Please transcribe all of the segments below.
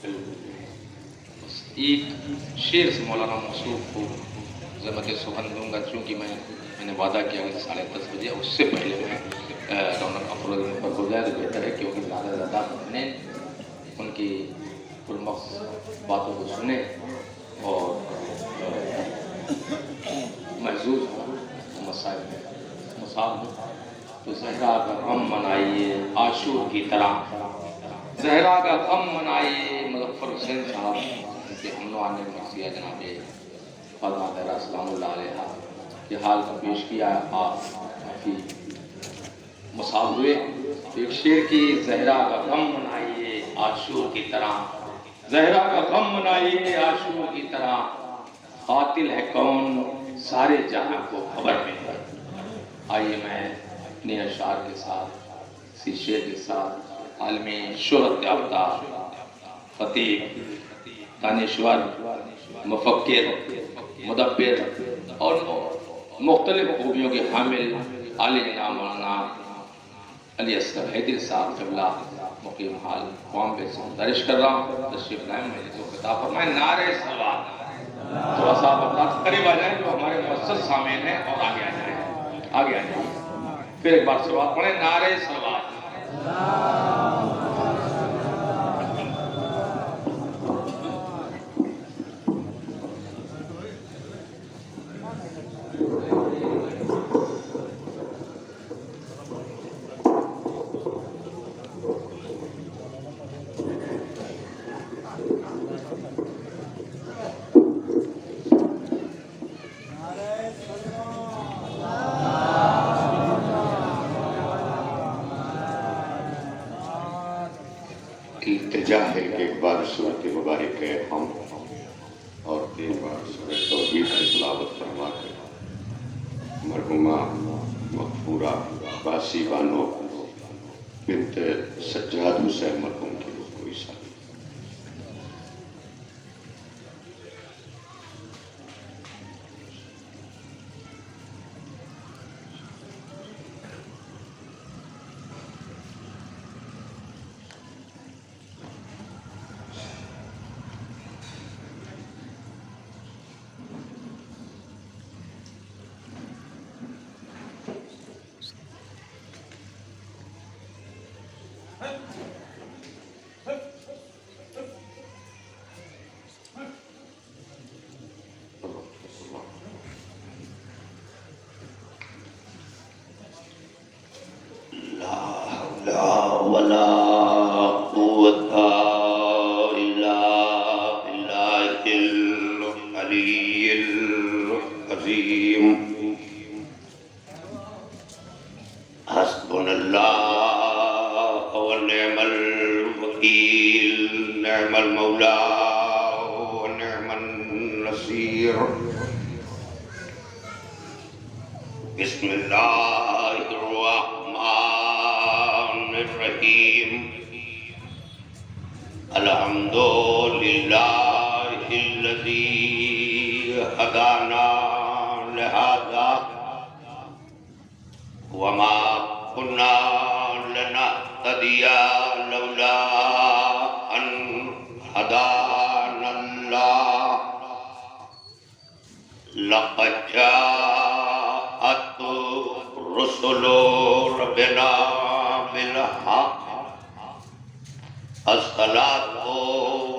بس ایک شعر سے مولانا موصوف کو ضمت سخن دوں گا، چونکہ میں نے وعدہ کیا کہ 10:30 بجے، اس سے پہلے میں رونق افروز پر ہو جائے تو بہتر ہے، کیونکہ زیادہ سے زیادہ میں ان کی پرمخ باتوں کو سنیں اور محظوظ ہوں مصاب ہوں۔ تو زہرا کا غم منائیے عاشور کی طرح، زہرا کا غم منائیے مظفر حسین صاحب کے ہم نوع نے مرثیہ جناب فاطمہ زہرا سلام اللہ علیہ کے حال کا پیش کیا، آپ کافی مصاب ہوئے۔ ایک شعر کی زہرا کا غم منائیے عاشور کی طرح، زہرا کا غم منائیے عاشور کی طرح، قاتل ہے کون سارے جہاں کو خبر میں ہے۔ آئیے میں اپنے اشعار کے ساتھ، اسی شعر کے ساتھ عالمی شہرت یافتہ خطیب، دانشور، مفکر، مدبر اور مختلف خوبیوں کے حامل عالی جناب مولانا علی اصغر حیدر صاحب قبلہ مقیم حال بامبے سے درج کر رہا ہوں۔ تشریف لائیں، میں نے تو خطاب فرمائے نعرہ صلوات۔ تھوڑا سا آپ قریب آ جائیں جو ہمارے مؤسس سامعین ہیں، اور آگے آ جائیں، آگے آ جائیں۔ پھر ایک بار صلوات پڑھیں، نعرہ صلوات۔ التجا ہے کہ ایک بار صورت مبارک ہے ہم اور 3 بار صورت توحید کی تلاوت فرما کر مرحومہ مغفورہ عباسی بانو بنت سجاد حسین مرحوم کی روح کو عیسیٰ۔ ولا قوة إلا بالله العلي العظيم حسبنا الله ونعم الوكيل نعم المولى ونعم النصير بسم الله الرحمن الرحيم الحمد لله الذي هدانا لهذا وما كنا لنهتدي لولا أن هدانا الله لقد جاءت رسل ربنا بالحق الصلاة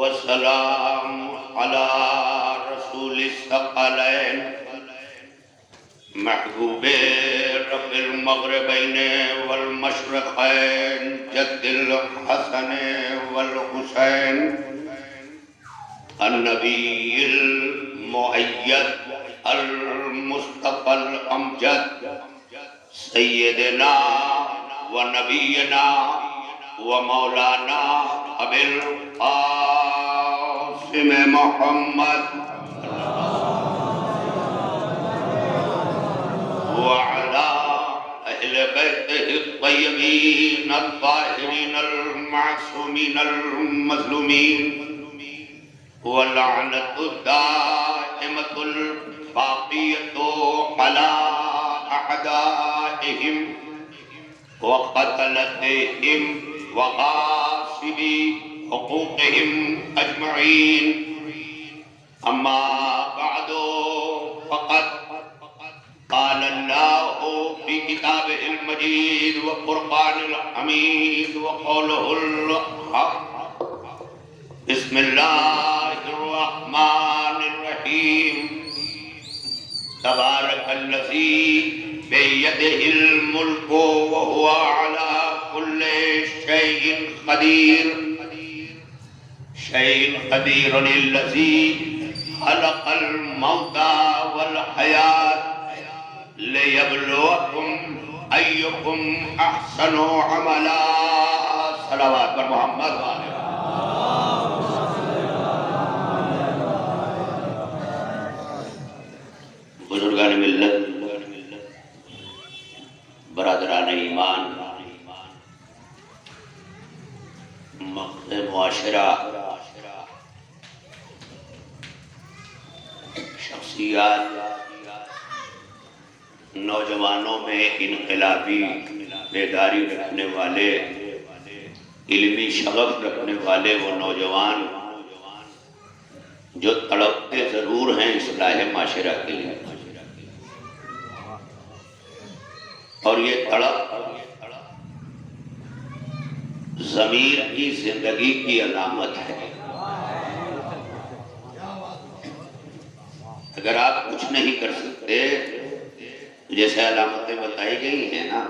والسلام على رسول الثقلين محبوب رب المغربين والمشرقين جد الحسن والحسين النبي المؤيد المصطفى الأمجد سيدنا ونبينا ومولانا أبي القاسم محمد وعلى أهل بيته الطيبين الطاهرين المعصومين المظلومين واللعنة الدائمة الباقية على أعدائهم وقتلتهم وغاصبي حقوقهم أجمعين. أما بعد فقد قال الله في كتابه المجيد وفرقان الحميد وقوله الحق. بسم الله الرحمن الرحيم. تبارك الذي بيده الملك وهو على كل شيء قدير. شيء قدير الذي خلق الموت والحياة ليبلوكم أيكم أحسن عملا. صلوات پر محمد والے. بزرگان ملت، برادران ایمان، مقت معاشرہ، شخصیات، نوجوانوں میں انقلابی بیداری رکھنے والے، علمی شغف رکھنے والے وہ نوجوان جو تڑپتے ضرور ہیں اصلاح معاشرہ کے لیے، اور یہ تڑپ ضمیر کی زندگی کی علامت ہے. اگر آپ کچھ نہیں کر سکتے جیسے علامتیں بتائی گئی ہیں نا،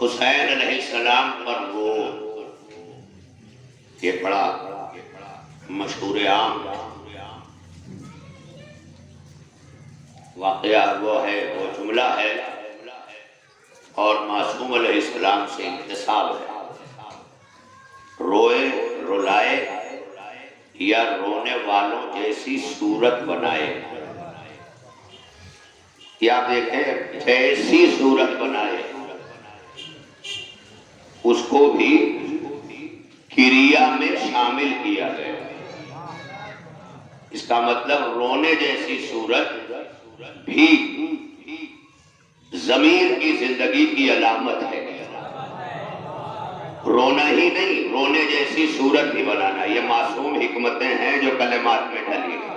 حسین علیہ السلام پر وہ یہ بڑا مشہور عام واقعہ وہ ہے، وہ جملہ ہے، اور معصوم علیہ السلام سے انتساب ہے. روئے رلائے یا رونے والوں جیسی صورت بنائے، یا دیکھیں جیسی صورت بنائے، اس کو بھی کریا میں شامل کیا گیا. اس کا مطلب رونے جیسی صورت بھی ضمیر کی زندگی کی علامت ہے. رونا ہی نہیں، رونے جیسی صورت بھی بنانا، یہ معصوم حکمتیں ہیں جو کلمات میں ڈلی ہیں.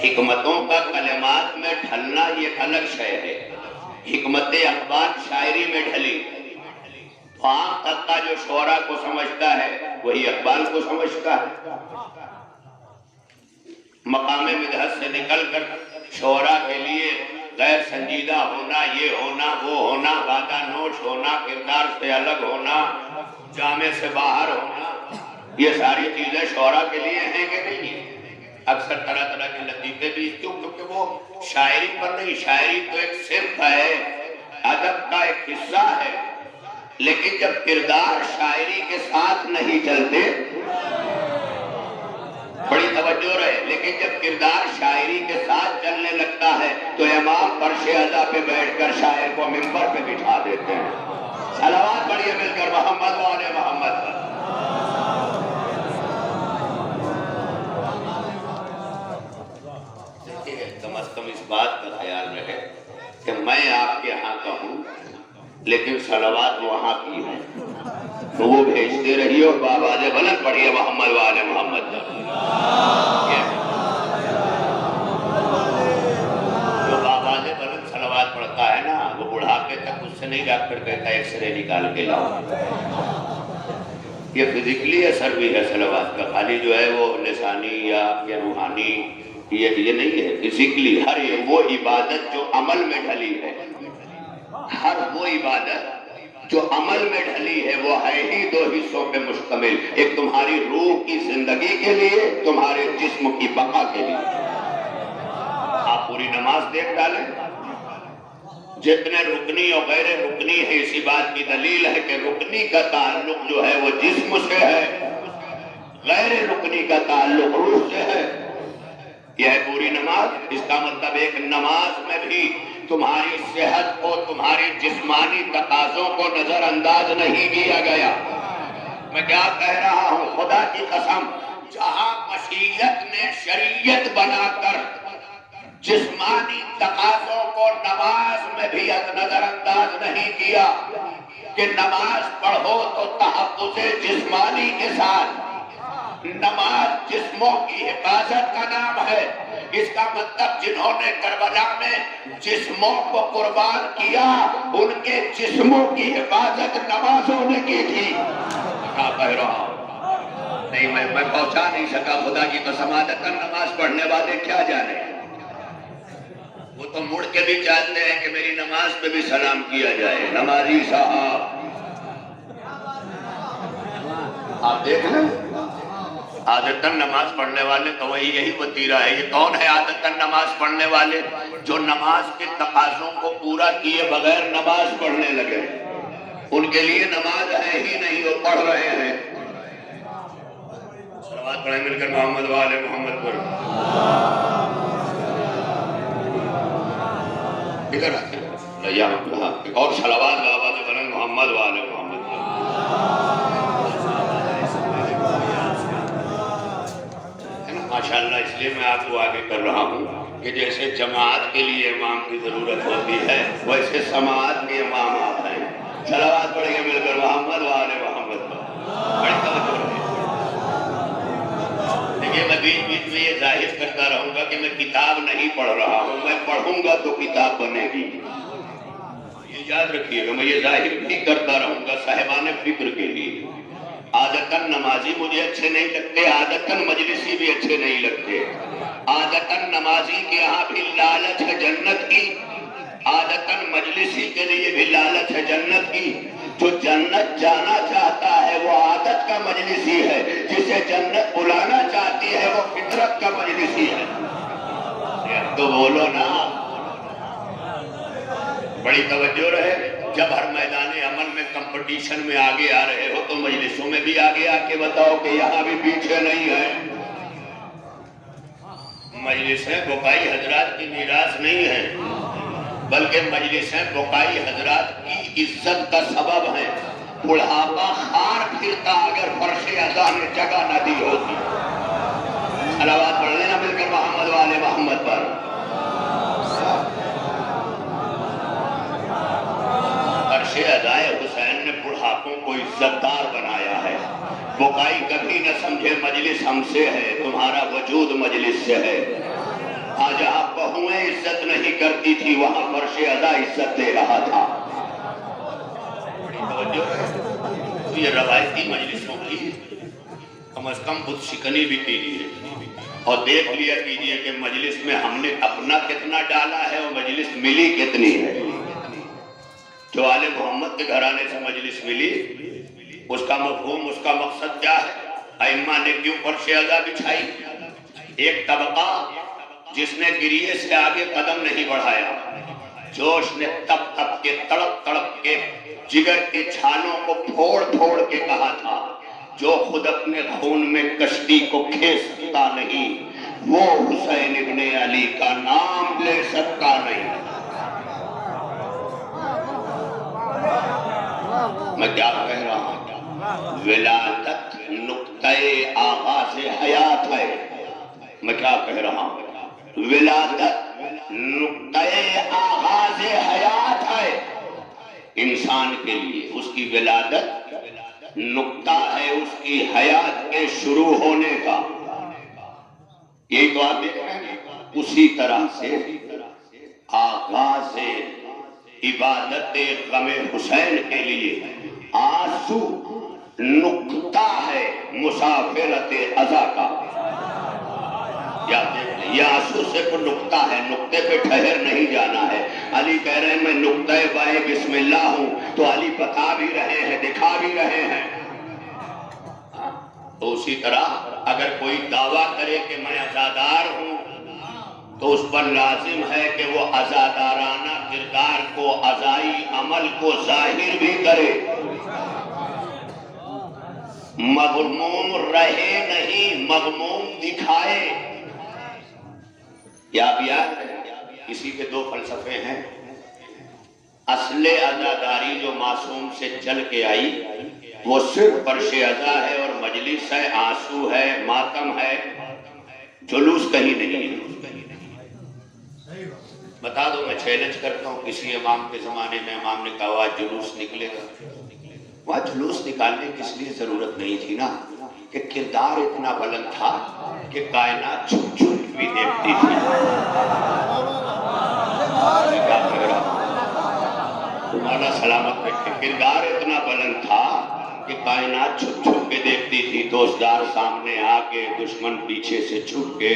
حکمتوں کا کلمات میں ڈھلنا یہ الگ شے ہے. حکمت اقبال شاعری میں ڈھلی، عام طبقہ جو شعرا کو سمجھتا ہے وہی اقبال کو سمجھتا ہے. مقام مدحت سے نکل کر شعرا کے لیے غیر سنجیدہ ہونا، یہ ہونا، وہ ہونا، وعدہ نوش ہونا، کردار سے الگ ہونا، جامع سے باہر ہونا، یہ ساری چیزیں شعرا کے لیے ہیں کہ نہیں؟ اکثر طرح طرح کے لطیفے بھی کیوں؟ کیونکہ وہ شاعری پر نہیں، شاعری تو ایک صرف ہے، ادب کا ایک حصہ ہے، لیکن جب کردار شاعری کے ساتھ نہیں چلتے، بڑی توجہ رہے، لیکن جب کردار شاعری کے ساتھ چلنے لگتا ہے تو امام فرش ادا پہ بیٹھ کر شاعر کو منبر پہ بٹھا دیتے ہیں. صلوات پڑھیے مل کر محمد وآل محمد پر. کم از کم اس بات کا خیال رہے کہ میں آپ کے ہاں کا ہوں لیکن صلوات وہاں کی ہیں، تو وہ بھیجتے رہیے اور بآواز بلند پڑھیے محمد وآل محمد. جو بآواز بلند صلوات پڑھتا ہے نا وہ بڑھاپے تک اس سے نہیں ڈاکٹر کہتا ایکس رے نکال کے لاؤ. یہ فزیکلی اثر بھی ہے صلوات کا، خالی جو ہے وہ لسانی یا روحانی یہ نہیں ہے. فزیکلی ہر وہ عبادت جو عمل میں ڈھلی ہے، ہر وہ عبادت جو عمل میں ڈھلی ہے وہ ہے ہی دو حصوں پہ مشتمل، ایک تمہاری روح کی زندگی کے لیے، تمہارے جسم کی بقا کے لیے. آپ پوری نماز دیکھ ڈالیں، جتنے رکنی اور غیر رکنی ہے، اسی بات کی دلیل ہے کہ رکنی کا تعلق جو ہے وہ جسم سے ہے، غیر رکنی کا تعلق روح سے ہے. یہ ہے پوری نماز. اس کا مطلب ایک نماز میں بھی تمہاری صحت کو، تمہاری جسمانی تقاضوں کو نظر انداز نہیں کیا گیا. میں کیا کہہ رہا ہوں؟ خدا کی قسم، جہاں مشیت نے شریعت بنا کر جسمانی تقاضوں کو نماز میں بھی نظر انداز نہیں کیا کہ نماز پڑھو تو تحفظ جسمانی کے ساتھ، نماز جسموں کی حفاظت کا نام ہے۔ اس کا مطلب جنہوں نے کربلا میں جسموں کو قربان کیا ان کے جسموں کی حفاظت نمازوں نے کی تھی۔ کہا کہہ رہا ہوں نہیں، میں پہنچا نہیں سکا، خدا کی قسم عادت نماز پڑھنے والے کیا جانے، وہ تو مڑ کے بھی چاہتے ہیں کہ میری نماز پہ بھی سلام کیا جائے۔ نمازی صاحب آپ دیکھ لیں، عادتاً نماز پڑھنے والے تو وہی یہی وتیرہ ہے۔ یہ کون ہے عادتاً نماز پڑھنے والے؟ جو نماز کے تقاضوں کو پورا کیے بغیر نماز پڑھنے لگے، ان کے لیے نماز ہے ہی نہیں، وہ پڑھ رہے ہیں۔ صلوات پڑھیں مل کر محمد والے محمد پر۔ ادھر آتے ہیں اور صلوات بابا سے بلند محمد والے محمد پر۔ ماشاءاللہ اس لیے میں آپ کو آگے کر رہا ہوں کہ جیسے جماعت کے لیے امام کی ضرورت ہوتی ہے ویسے سماعت کے امام آپ ہیں۔ صلوات پڑھیں گے مل کر محمد والے محمد پر۔ بڑی توجہ رہے۔ دیکھیے میں بیچ بیچ میں یہ ظاہر کرتا رہوں گا کہ میں کتاب نہیں پڑھ رہا ہوں، میں پڑھوں گا تو کتاب بنے گی، یہ یاد رکھیے گا۔ میں یہ ظاہر بھی کرتا رہوں گا صاحبان فکر کے لیے۔ عادتاً نمازی مجھے اچھے نہیں لگتے، عادتاً مجلسی بھی اچھے نہیں لگتے۔ عادتاً نمازی کے یہاں بھی لالچ ہے جنت کی، عادتاً مجلسی کے لیے بھی لالچ ہے جنت کی۔ جو جنت جانا چاہتا ہے وہ عادت کا مجلسی ہے، جسے جنت بلانا چاہتی ہے وہ فطرت کا مجلسی ہے۔ تو بولو نا، بڑی توجہ رہے۔ جب ہر میدان عمل میں کمپٹیشن میں آگے آ رہے ہو تو مجلسوں میں بھی آگے آ کے بتاؤ کہ یہاں بھی پیچھے نہیں ہے۔ مجلسیں بقائی حضرات کی میراث نہیں ہے، بلکہ مجلسیں بقائی حضرات کی عزت کا سبب ہیں۔ بڑھاپا خار پھرتا اگر فرش عزا نے جگہ نہ دی ہوتی۔ صلوات پڑھ لینا مل کر محمد والے محمد پر۔ فرش عزائے حسین نے بڑھاپوں کو عزت دار بنایا ہے۔ بقائی کبھی نہ سمجھے مجلس ہم سے ہے، تمہارا وجود مجلس سے ہے۔ جہاں بہویں عزت نہیں کرتی تھی وہاں فرش عزا عزت دے رہا تھا۔ یہ روایتی مجلسوں کی کم از کم بت شکنی بھی کیجیے اور دیکھ لیا کیجیے کہ مجلس میں ہم نے اپنا کتنا ڈالا ہے اور مجلس ملی کتنی ہے۔ جو آل محمد کے گھرانے سے مجلس ملی اس کا مفہوم، اس کا مقصد کیا ہے؟ ائمہ نے کیوں فرش عزا بچھائی؟ ایک طبقہ جس نے گریے سے آگے قدم نہیں بڑھایا، جوش نے تپ تپ کے تڑپ تڑپ کے جگر کے چھالوں کو پھوڑ پھوڑ کے کہا تھا جو خود اپنے خون میں کشتی کو کھینچ سکتا نہیں وہ حسین ابن علی کا نام لے سکتا نہیں۔ میں کیا کہہ رہا ہوں؟ ولادت نقطۂ آغاز حیات ہے۔ میں کیا کہہ رہا ہوں؟ ولادت نقطۂ آغاز حیات ہے انسان کے لیے۔ اس کی ولادت نقطہ ہے اس کی حیات کے شروع ہونے کا۔ یہی تو آپ دیکھ رہے ہیں۔ اسی طرح سے آغاز عبادت غم حسین کے لیے آنسو نقطہ ہے مسافرت عزا کا۔ یہ آنسو صرف نقطہ ہے، نقطے پہ ٹھہر نہیں جانا ہے۔ علی کہہ رہے ہیں میں نقطۂ بائے بسم اللہ ہوں، تو علی بتا بھی رہے ہیں، دکھا بھی رہے ہیں۔ تو اسی طرح اگر کوئی دعویٰ کرے کہ میں عزادار ہوں تو اس پر لازم ہے کہ وہ عزادارانہ کردار کو، عزائی عمل کو ظاہر بھی کرے۔ مغموم رہے نہیں، مغموم دکھائے۔ یاد ہے کسی کے دو فلسفے ہیں۔ اصل عزاداری جو معصوم سے چل کے آئی وہ صرف فرش عزا ہے اور مجلس ہے، آنسو ہے، ماتم ہے، جلوس کہیں نہیں ہے۔ بتا دو، میں چیلنج کرتا ہوں، کسی امام کے زمانے میں امام نے کہا آج جلوس نکلے گا، وہاں جلوس نکالنے کی اس لیے ضرورت نہیں تھی نا کہ کردار اتنا بلند تھا کہ کائنات چھپ چھپ بھی دیکھتی تھی۔ کیا کہہ رہا ہوں؟ مولا سلامت رکھے، کردار اتنا بلند تھا کہ کائنات چھپ چھپ کے دیکھتی تھی، دوستدار سامنے آ کے، دشمن پیچھے سے چھپ کے۔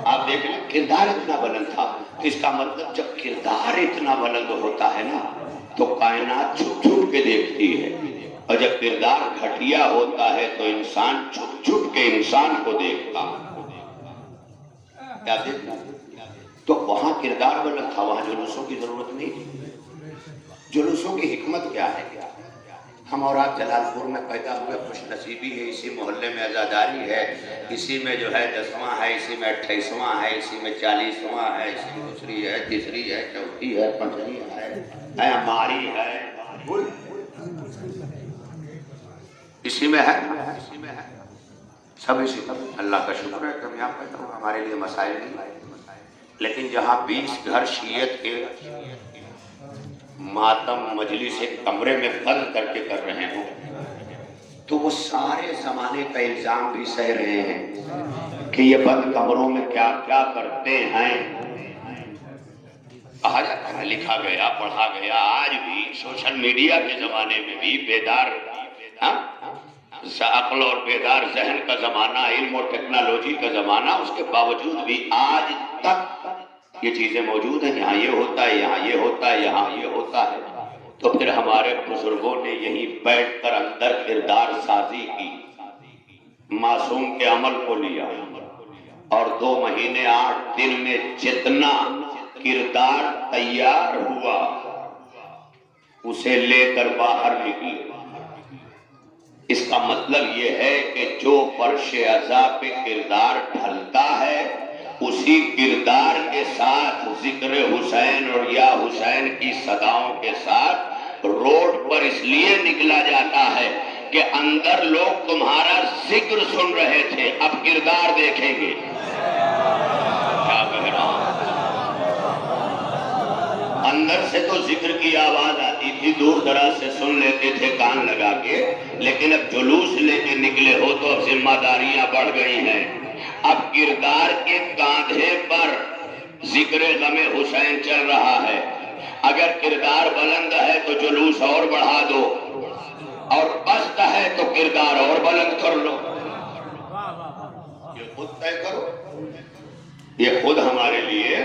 آپ دیکھ لیں، کردار اتنا بلند تھا۔ اس کا مطلب جب کردار اتنا بلند ہوتا ہے نا تو کائنات چھپ چھپ کے دیکھتی ہے، اور جب کردار گھٹیا ہوتا ہے تو انسان چھپ چھپ کے انسان کو دیکھتا۔ کیا دیکھتا؟ تو وہاں کردار بلند تھا، وہاں جلوسوں کی ضرورت نہیں تھی۔ جلوسوں کی حکمت کیا ہے؟ ہم اور آپ جلال پور میں پیدا ہوئے، خوش نصیبی ہے، اسی محلے میں عزاداری ہے، اسی میں جو ہے 10واں ہے، اسی میں 28واں ہے، اسی میں 40واں ہے، اسی میں دوسری ہے، تیسری ہے، چوتھی ہے، پانچویں ہے، ہماری ہے، اسی میں ہے، سب اسی میں۔ اللہ کا شکر ہے کہ ہم یہاں پیدا ہوئے، ہمارے لیے مسائل نہیں۔ لیکن جہاں 20 گھر شیعت کے ماتم مجلس ایک کمرے میں بند کر کے کر رہے ہوں تو وہ سارے زمانے کا الزام بھی سہ رہے ہیں کہ یہ بند کمروں میں کیا کیا کرتے ہیں۔ کہا جاتا ہے، لکھا گیا، پڑھا گیا، آج بھی سوشل میڈیا کے زمانے میں بھی بیدار عقل اور بیدار ذہن کا زمانہ، علم اور ٹیکنالوجی کا زمانہ، اس کے باوجود بھی آج تک یہ چیزیں موجود ہیں، یہاں یہ ہوتا ہے، یہاں یہ ہوتا ہے، یہاں یہ ہوتا ہے۔ تو پھر ہمارے بزرگوں نے یہیں بیٹھ کر اندر کردار سازی کی، معصوم کے عمل کو لیا، اور 2 مہینے 8 دن میں جتنا کردار تیار ہوا اسے لے کر باہر نکلے۔ اس کا مطلب یہ ہے کہ جو فرش عزا پہ کردار ڈھلتا ہے اسی کردار کے ساتھ ذکر حسین اور یا حسین کی صداؤں کے ساتھ روڈ پر اس لیے نکلا جاتا ہے کہ اندر لوگ تمہارا ذکر سن رہے تھے، اب کردار دیکھیں گے۔ کیا کہہ رہا ہوں؟ اندر سے تو ذکر کی آواز آتی تھی، دور دراز سے سن لیتے تھے کان لگا کے، لیکن اب جلوس لے کے نکلے ہو تو اب ذمہ داریاں بڑھ گئی ہیں۔ اب کردار کے کاندھے پر ذکر غم حسین چل رہا ہے۔ اگر کردار بلند ہے تو جلوس اور بڑھا دو، اور پست ہے تو کردار اور بلند کر لو۔ یہ خود طے کرو، یہ خود ہمارے لیے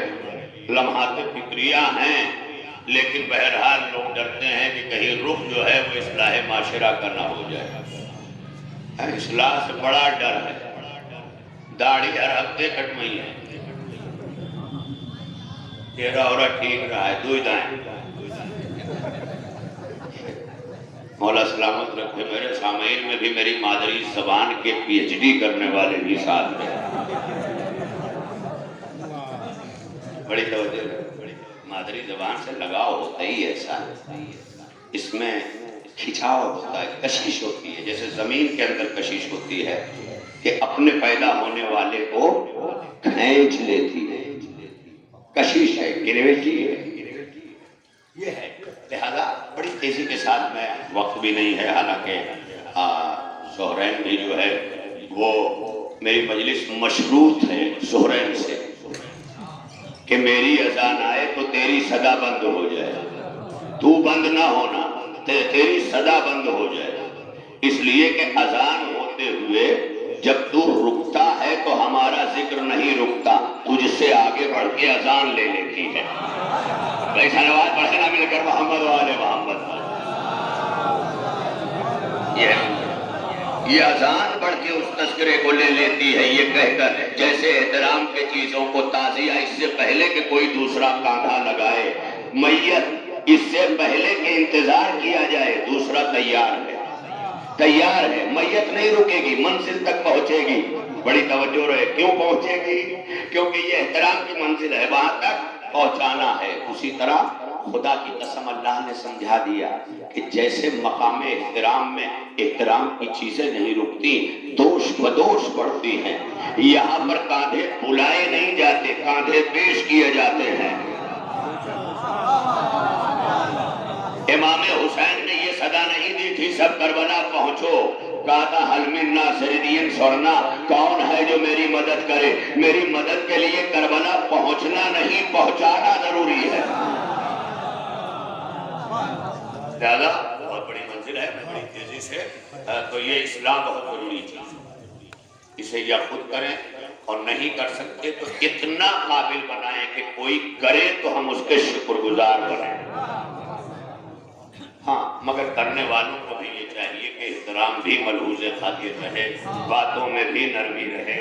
لمحات فکریہ ہیں۔ لیکن بہرحال لوگ ڈرتے ہیں کہ کہیں رخ جو ہے وہ اصلاح معاشرہ کا نہ ہو جائے۔ اصلاح سے بڑا ڈر ہے۔ داڑھی ہر ہفتے کٹوائی ہے، چہرہ اور ٹھیک رہا ہے، دوئی دائیں۔ مولا سلامت رکھے، میرے سامعین میں بھی میری مادری زبان کے پی ایچ ڈی کرنے والے بھی ساتھ ہیں۔ بڑی توجہ ہے، مادری زبان سے لگاؤ ہوتا ہی ایسا ہے، اس میں کھچاؤ ہوتا ہے، کشش ہوتی ہے، جیسے زمین کے اندر کشش ہوتی ہے کہ اپنے پیدا ہونے والے کو کھینچ لیتی ہے، کشش ہے، گریویٹی ہے، یہ ہے۔ لہذا بڑی تیزی کے ساتھ، میں وقت بھی نہیں ہے، حالانکہ زہرین بھی جو ہے وہ میری مجلس مشروط ہے زہرین سے کہ میری اذان آئے تو تیری صدا بند ہو جائے، تو بند نہ ہونا، تیری صدا بند ہو جائے، اس لیے کہ اذان ہوتے ہوئے جب تو رکتا ہے تو ہمارا ذکر نہیں رکتا، تجھ سے آگے بڑھ کے اذان لے لیتی ہے۔ بھائی صلوات پڑھنا مل کر محمد و آل محمد۔ یہ اذان بڑھ کے اس تذکرے کو لے لیتی ہے، یہ کہہ کر جیسے احترام کے چیزوں کو تعزیہ اس سے پہلے کہ کوئی دوسرا کاندھا لگائے، میت اس سے پہلے کہ انتظار کیا جائے دوسرا تیار ہے، تیار ہے، میت نہیں رکے گی، منزل تک پہنچے گی۔ بڑی توجہ رہے، کیوں پہنچے گی؟ کیونکہ یہ احترام کی منزل ہے، وہاں تک پہنچانا ہے۔ اسی طرح خدا کی قسم اللہ نے سمجھا دیا کہ جیسے مقام احترام میں احترام کی چیزیں نہیں رکتی، دوش بدوش بڑھتی ہیں، یہاں پر کاندھے بلائے نہیں جاتے، کاندھے پیش کیے جاتے ہیں۔ امام حسین نے یہ صدا نہیں دی تھی سب کربلا پہنچو، کہا تھا حل من ناصر الدین سرنا، کون ہے جو میری مدد کرے؟ میری مدد کے لیے کربلا پہنچنا نہیں، پہنچانا ضروری ہے۔ لہذا بہت بڑی منزل ہے، میں بڑی تیزی سے تو یہ اصلاح بہت ضروری چیز ہے، اسے یا خود کریں اور نہیں کر سکتے تو اتنا قابل بنائیں کہ کوئی کرے تو ہم اس کے شکر گزار بنیں۔ ہاں مگر کرنے والوں کو بھی یہ چاہیے کہ احترام بھی ملحوظ خاطر رہے، باتوں میں بھی نرمی رہے،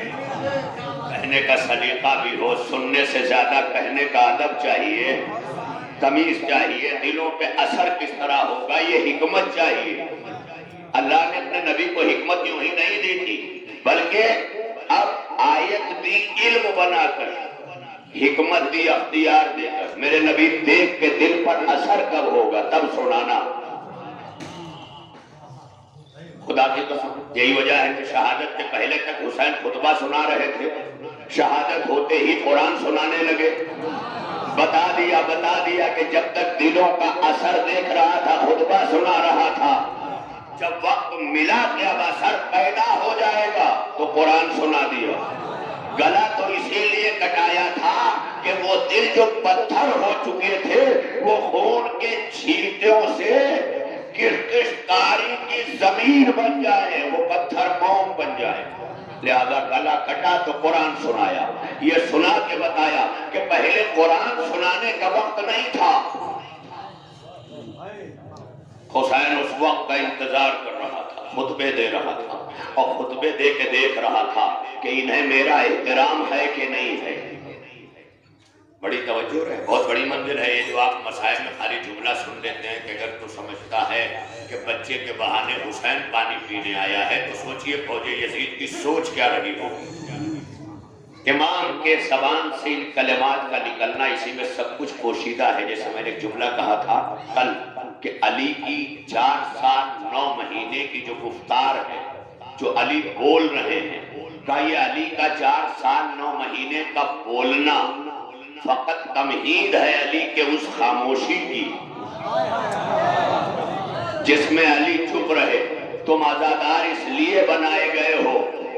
کہنے کا سلیقہ بھی ہو، سننے سے زیادہ کہنے کا ادب چاہیے، تمیز چاہیے، دلوں پہ اثر کس طرح ہوگا یہ حکمت چاہیے۔ اللہ نے اپنے نبی کو حکمت یوں ہی نہیں دی تھی، بلکہ اب آیت دی علم بنا کر، حکمت دی اختیار دے کر، میرے نبی دیکھ کے دل پر اثر کب ہوگا تب سنانا۔ خدا کی قسم یہی وجہ ہے کہ شہادت کے پہلے تک حسین خطبہ سنا رہے تھے، شہادت ہوتے ہی قرآن سنانے لگے۔ بتا دیا کہ جب تک دلوں کا اثر دیکھ رہا تھا خطبہ سنا رہا تھا، جب وقت ملا کہ اب اثر پیدا ہو جائے گا تو قرآن سنا دیا۔ گلا تو اسی لیے کٹایا تھا کہ وہ دل جو پتھر ہو چکے تھے وہ خون کے چھینٹوں سے کشکاری کی زمین بن جائے، وہ پتھر موم بن جائے، لہذا گلا کٹا تو قرآن سنایا۔ یہ سنا کے بتایا کہ پہلے قرآن سنانے کا وقت نہیں تھا، حسین اس وقت کا انتظار کر رہا تھا، خطبے دے رہا تھا، اور خطبے دے کے دیکھ رہا تھا کہ انہیں میرا احترام ہے کہ نہیں ہے۔ بڑی توجہ ہے، بہت بڑی منزل ہے یہ جو آپ مسائل میں خالی جملہ سن لیتے ہیں کہ اگر تو سمجھتا ہے کہ بچے کے بہانے حسین پانی پینے آیا ہے تو سوچئے فوج یزید کی سوچ کیا رہی ہوگی۔ امام کے زبان سے ان کلمات کا نکلنا، اسی میں سب کچھ پوشیدہ ہے۔ جیسے میں نے ایک جملہ کہا تھا کل کہ علی کی 4 سال 9 مہینے کی جو گفتار ہے، جو علی بول رہے ہیں، کہ یہ علی کا 4 سال 9 مہینے کا بولنا فقط تمہید ہے علی کے اس خاموشی کی جس میں علی چپ رہے۔ تم عزادار اس لیے بنائے گئے ہو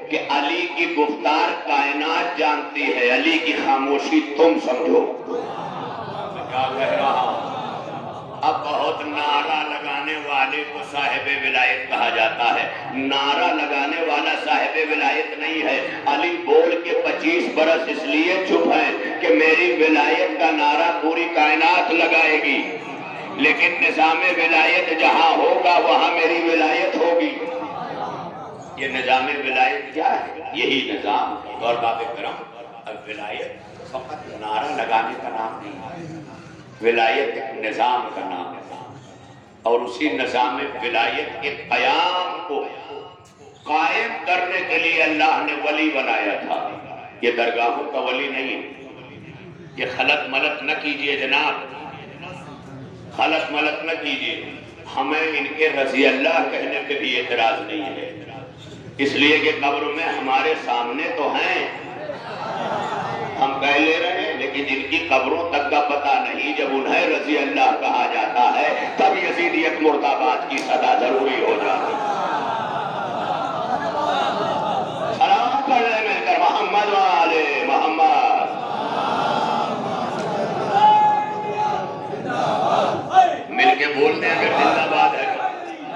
کہ علی کی گفتار کائنات جانتی ہے، علی کی خاموشی تم سمجھو۔ میں کیا کہہ رہا ہوں؟ اب بہت نعرہ لگانے والے کو صاحب ولایت کہا جاتا ہے، نعرہ لگانے والا صاحب ولایت نہیں ہے۔ علی بول کے 25 برس اس لیے چپ ہے کہ میری ولایت کا نعرہ پوری کائنات لگائے گی، لیکن نظام ولایت جہاں ہوگا وہاں میری ولایت ہوگی۔ یہ نظام ولایت کیا ہے؟ یہی نظام اور باب کرم، ولایت فقط نعرہ لگانے کا نام نہیں ہے، ولایت ایک نظام کا نام ہے، اور اسی نظام ولایت کے قیام کو قائم کرنے کے لیے اللہ نے ولی بنایا تھا۔ یہ درگاہوں کا ولی نہیں ہے، یہ خلط ملط نہ کیجئے جناب، خلط ملط نہ کیجئے۔ ہمیں ان کے رضی اللہ کہنے پہ بھی اعتراض نہیں ہے، اس لیے کہ قبر میں ہمارے سامنے تو ہیں، ہم کہہ لے رہے ہیں، لیکن جن کی قبروں تک کا پتہ نہیں، جب انہیں رضی اللہ کہا جاتا ہے تب یزیدیت مرد آباد کی صدا ضروری ہو جاتی ہے۔ سلام کر لیں مل کر محمد والے محمد۔ مل کے بولتے ہیں اگر زندہ باد ہے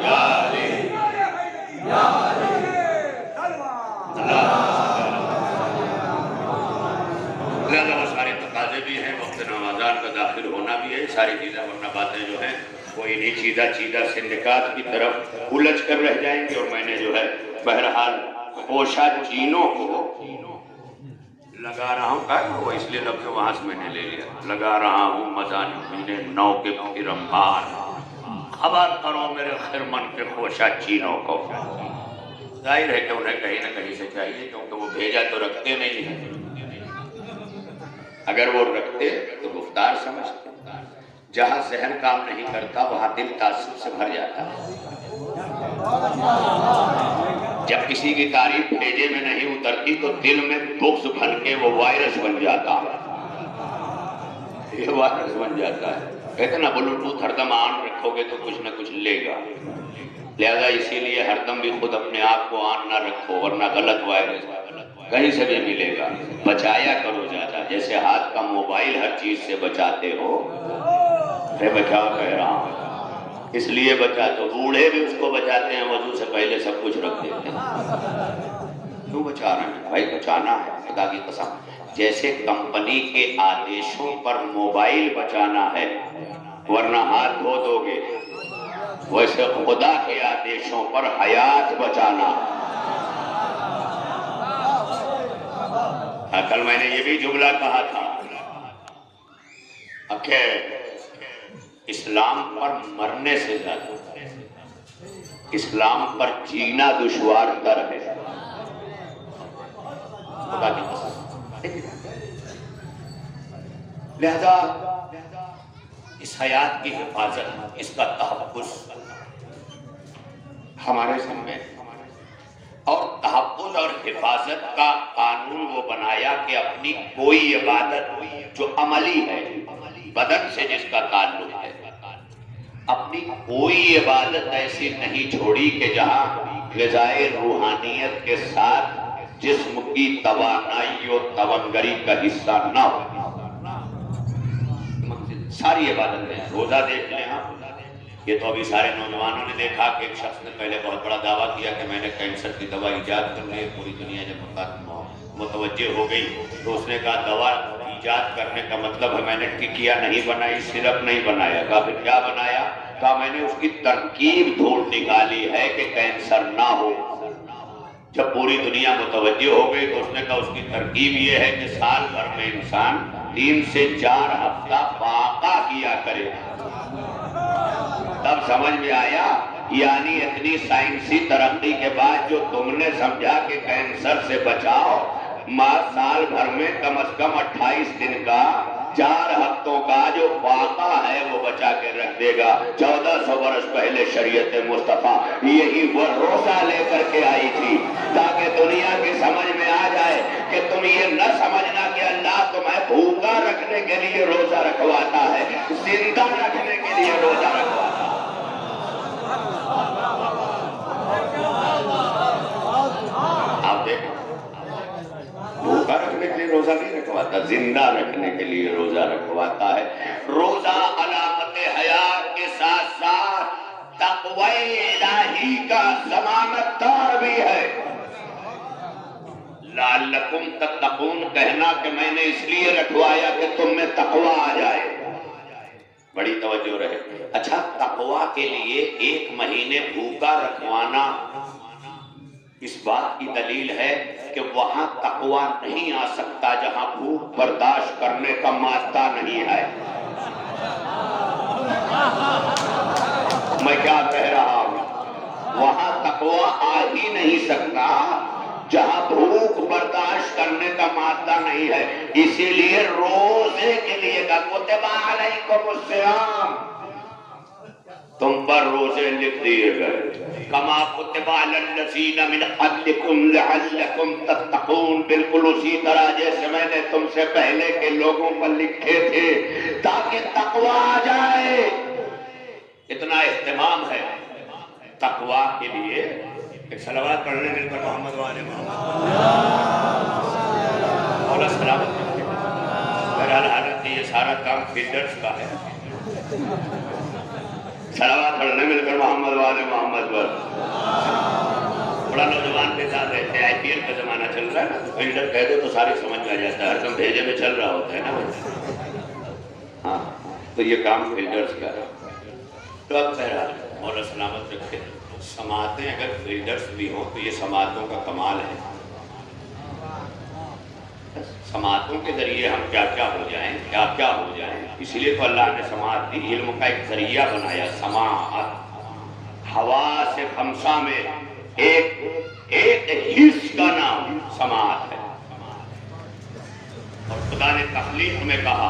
یا علی یا علی لہذا وہ سارے تقاضے بھی ہیں، وقت نمازان کا داخل ہونا بھی ہے، ساری چیزیں، ورنہ باتیں جو ہیں وہ انہی چیدہ سے نکات کی طرف الجھ کر رہ جائیں گے۔ اور میں نے جو ہے بہرحال خوشہ چینوں کو لگا رہا ہوں، کہا وہ اس لیے لفظ وہاں سے میں نے لے لیا، لگا رہا ہوں مزاحمین نو کے پھر انبار، خبر کرو میرے خرمن کے خوشہ چینوں کو۔ ظاہر ہے کہ انہیں کہیں نہ کہیں سے چاہیے، کیونکہ وہ بھیجا تو رکھتے نہیں ہیں، اگر وہ رکھتے تو گفتار سمجھتے، جہاں ذہن کام نہیں کرتا وہاں دل تعصب سے بھر جاتا ہے. جب کسی کی تعریف بھیجے میں نہیں اترتی تو دل میں بغض بن کے وہ وائرس بن جاتا ہے. یہ وائرس بن جاتا ہے. کہتے نا بلوٹوتھ ہر دم آن رکھو گے تو کچھ نہ کچھ لے گا. لہذا اسی لیے ہر دم بھی خود اپنے آپ کو آن نہ رکھو ورنہ غلط وائرس کہیں سے بھی ملے گا. بچایا کرو زیادہ. جیسے ہاتھ کا موبائل ہر چیز سے بچاتے ہو. میں کیا کہہ رہا ہوں؟ اس لیے بچاتے ہو. بوڑھے بھی اس کو بچاتے ہیں وضو سے پہلے سب کچھ رکھ دیتے ہیں. کیوں بچا رہے ہیں بھائی؟ بچانا ہے خدا کی قسم. جیسے کمپنی کے آدیشوں پر موبائل بچانا ہے ورنہ ہاتھ دھو دو گے، ویسے خدا کے آدیشوں پر حیات بچانا. کل میں نے یہ بھی جملہ کہا تھا کہ اسلام پر مرنے سے زیادہ اسلام پر جینا دشوار تر ہے. خدا کی قسم. لہذا اس حیات کی حفاظت، اس کا تحفظ ہمارے سامنے، اور تحفظ اور حفاظت کا قانون وہ بنایا کہ اپنی کوئی عبادت جو عملی ہے، بدن سے جس کا تعلق ہے، اپنی کوئی عبادت ایسی نہیں چھوڑی کہ جہاں غذائے روحانیت کے ساتھ جسم کی توانائی و توانگری کا حصہ نہ ہو. ساری عبادتیں. روزہ دیکھ لیں آپ. یہ تو ابھی سارے نوجوانوں نے دیکھا کہ ایک شخص نے پہلے بہت بڑا دعویٰ کیا کہ میں نے کینسر کی دوا ایجاد کر لی. پوری دنیا جب متوجہ ہو گئی تو اس نے کہا دوا ایجاد کرنے کا مطلب ہے میں نے ٹکیا نہیں بنائی، سرپ نہیں بنایا. کہا پھر کیا بنایا؟ کہا میں نے اس کی ترکیب ڈھونڈ نکالی ہے کہ کینسر نہ ہو. جب پوری دنیا متوجہ ہو گئی تو اس نے کہا اس کی ترکیب یہ ہے کہ سال بھر میں انسان 3 سے 4 ہفتہ فاقہ کیا کرے. تب سمجھ میں آیا یعنی اتنی سائنسی ترقی کے بعد جو تم نے سمجھا کہ کینسر سے بچاؤ، سال بھر میں کم از کم 28 دن کا 4 ہفتوں کا جو فاقہ ہے وہ بچا کے رکھ دے گا. 1400 برس پہلے شریعت مصطفیٰ یہی وہ روزہ لے کر کے آئی تھی تاکہ دنیا کی سمجھ میں آ جائے کہ تم یہ نہ سمجھنا کہ اللہ تمہیں بھوکا رکھنے کے لیے روزہ رکھواتا ہے، زندہ رکھنے کے لیے روزہ رکھواتا ہے. آپ دیکھیں بھوکا رکھنے کے لیے روزہ نہیں رکھواتا، زندہ رکھنے کے لیے روزہ رکھواتا ہے. روزہ علامت حیات کے ساتھ ساتھ تقوی الہی کا ضمانت دار بھی ہے. لعلکم تتقون کہنا کہ میں نے اس لیے رکھوایا کہ تم میں تقوی آ جائے. بڑی توجہ رہے. اچھا تقوی کے لیے 1 مہینے بھوکا رکھوانا اس بات کی دلیل ہے کہ وہاں تقوی نہیں آ سکتا جہاں بھوک برداشت کرنے کا مادہ نہیں ہے. میں کیا کہہ رہا ہوں؟ وہاں تقوی آ ہی نہیں سکتا جہاں بھوک برداشت کرنے کا مادہ نہیں ہے. اسی لیے روزے کے لیے کتب علیکم الصیام، تم پر روزے لکھ دیے گئے. کما کتب علی الذین من قبلکم لعلکم تتقون، بالکل اسی طرح جیسے میں نے تم سے پہلے کے لوگوں پر لکھے تھے تاکہ تقوی آ جائے. اتنا اہتمام ہے تقوی کے لیے. ایک صلوات پڑھنے مل کر محمد والے محمد مولا سلامت رکھے. بہرحال حالت یہ سارا کام فیلڈرز کا ہے. صلوات پڑھنے مل کر محمد والے محمد پر. بڑا نوجوان کے ساتھ رہتے ہیں. IPL کا زمانہ چل رہا ہے نا، فیلڈر کہہ دو تو ساری سمجھ میں آ جاتا ہے. ہر دم بھیجے میں چل رہا ہوتا ہے نا. ہاں تو یہ کام فیلڈرز کا ہے. تو اب بہرحال مولا سلامت رکھے. سماعتیں اگر فیلڈرز بھی ہوں تو یہ سماعتوں کا کمال ہے. سماعتوں کے ذریعے ہم کیا کیا ہو جائیں، کیا کیا ہو جائیں. اسی لیے تو اللہ نے سماعت دی. علم کا ایک ذریعہ بنایا سماعت. حواس 5 میں ایک حص کا نام سماعت ہے. اور خدا نے تخلیق میں کہا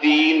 3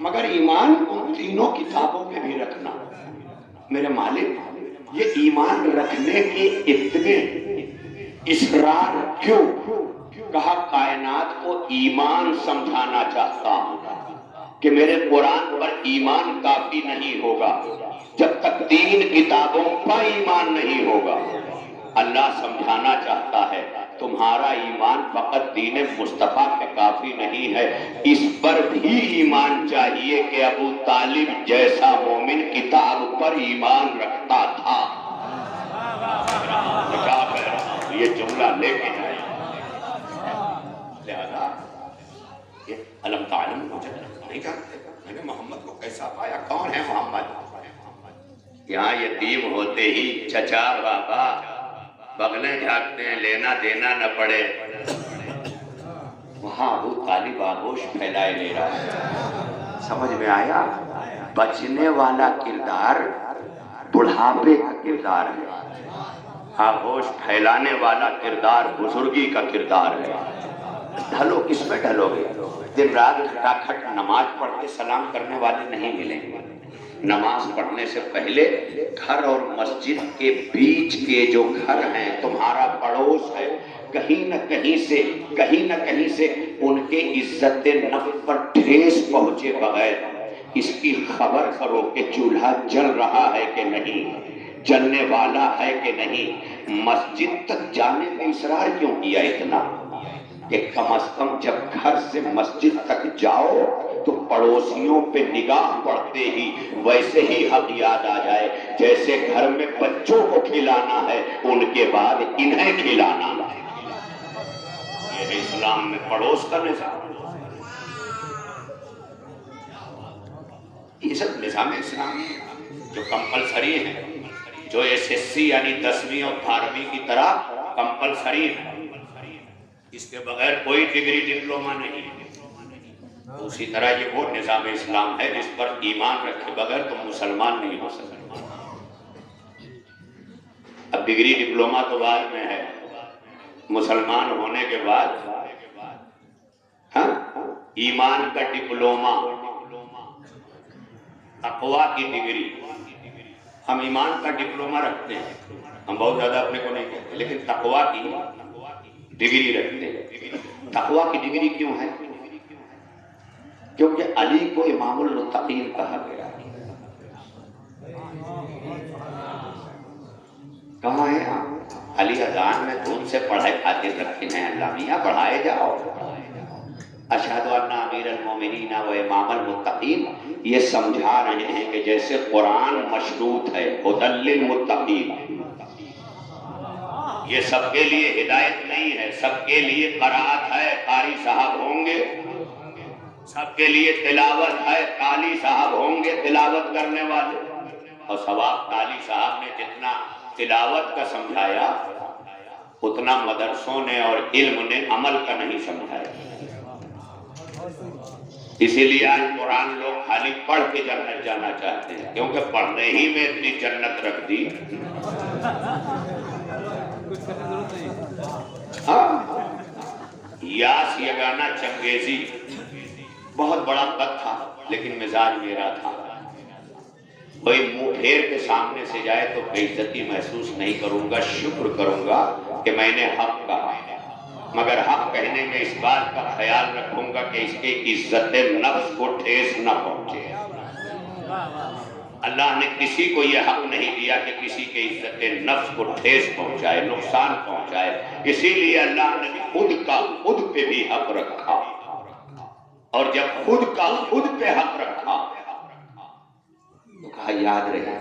مگر ایمان ان تینوں کتابوں پہ بھی رکھنا۔ میرے مالک یہ ایمان رکھنے کے اتنے اصرار کیوں؟ کہا کائنات کو ایمان سمجھانا چاہتا ہوں کہ میرے قرآن پر ایمان کافی نہیں ہوگا جب تک تین کتابوں پر ایمان نہیں ہوگا۔ اللہ سمجھانا چاہتا ہے تمہارا ایمان فقط دین مصطفیٰ پہ کافی نہیں ہے، اس پر بھی ایمان چاہیے کہ ابو طالب جیسا مومن کتاب پر ایمان رکھتا تھا۔ کیا کہہ رہا ہوں؟ یہ جملہ لے کے جائے لہذا یہ علم تعلم مجھے نہیں جانتے میں نے محمد کو کیسا پایا، کون ہے محمد؟ یہاں یتیم ہوتے ہی چچا بابا بغلیں جھانکتے ہیں، لینا دینا نہ پڑے، وہاں ابو طالب آغوش پھیلائے لے رہا ہے۔ سمجھ میں آیا؟ بچنے والا کردار بڑھاپے کا کردار ہے، آغوش پھیلانے والا کردار بزرگی کا کردار ہے۔ ڈھلو کس میں ڈھلو گے؟ دن رات کھٹا کھٹ نماز پڑھ کے سلام کرنے والے نہیں ملیں گے۔ نماز پڑھنے سے پہلے گھر اور مسجد کے بیچ کے جو گھر ہیں، تمہارا پڑوس ہے، کہیں نہ کہیں سے ان کے عزت نفس پر ٹھیس پہنچے بغیر اس کی خبر کرو کہ چولہا جل رہا ہے کہ نہیں، جلنے والا ہے کہ نہیں۔ مسجد تک جانے میں اصرار کیوں کیا اتنا کہ کم از کم جب گھر سے مسجد تک جاؤ تو پڑوسیوں پہ نگاہ پڑتے ہی ویسے ہی حق یاد آ جائے جیسے گھر میں بچوں کو کھلانا ہے ان کے بعد انہیں کھلانا ہے۔ یہ اسلام میں پڑوس کا نظام، یہ سب نظام اسلامی جو کمپلسری ہے، جو SSC یعنی 10ویں اور 12ویں کی طرح کمپلسری ہے، اس کے بغیر کوئی ڈگری ڈپلومہ نہیں۔ اسی طرح یہ وہ نظام اسلام ہے جس پر ایمان رکھے بغیر تم مسلمان نہیں ہو سکتے۔ اب ڈگری ڈپلومہ تو بعد میں ہے، مسلمان ہونے کے بعد ہاں ایمان کا ڈپلومہ، تقویٰ کی ڈگری۔ ہم ایمان کا ڈپلومہ رکھتے ہیں، ہم بہت زیادہ اپنے کو نہیں کہتے، لیکن تقویٰ کی ڈگری رکھتے ہیں۔ تقویٰ کی ڈگری کیوں ہے؟ کیونکہ علی کو امام المتقین کہا گیا۔ کہاں ہے آپ؟ علی اذان میں دھن سے پڑھائے کھاتے رکھے ہیں، اللہ میاں بڑھائے جاؤ۔ اشہد ان امیر المومنین و امام المتقین یہ سمجھا رہے ہیں کہ جیسے قرآن مشروط ہے ھدی للمتقین، یہ سب کے لیے ہدایت نہیں ہے، سب کے لیے قرأت ہے، قاری صاحب ہوں گے، سب کے لیے تلاوت ہے، قاری صاحب ہوں گے تلاوت کرنے والے، اور ثواب قاری صاحب نے جتنا تلاوت کا سمجھایا اتنا مدرسوں نے اور علم نے عمل کا نہیں سمجھایا۔ اسی لیے آج قرآن لوگ خالی پڑھ کے جنت جانا چاہتے ہیں، کیونکہ پڑھنے ہی میں اتنی جنت رکھ دی۔ یاس یگانا چنگیزی بہت بڑا قد تھا لیکن مزاج میرا تھا، کوئی منہ پھیر کے سامنے سے جائے تو بے عزتی محسوس نہیں کروں گا، شکر کروں گا کہ میں نے حق کہا، مگر حق کہنے میں اس بات کا خیال رکھوں گا کہ اس کے عزت نفس کو ٹھیس نہ پہنچے۔ اللہ نے کسی کو یہ حق نہیں دیا کہ کسی کے عزت نفس کو ٹھیس پہنچائے، نقصان پہنچائے، اسی لیے اللہ نے خود کا خود پہ بھی حق رکھا، اور جب خود کا خود پہ حق رکھا تو کہا یاد رہے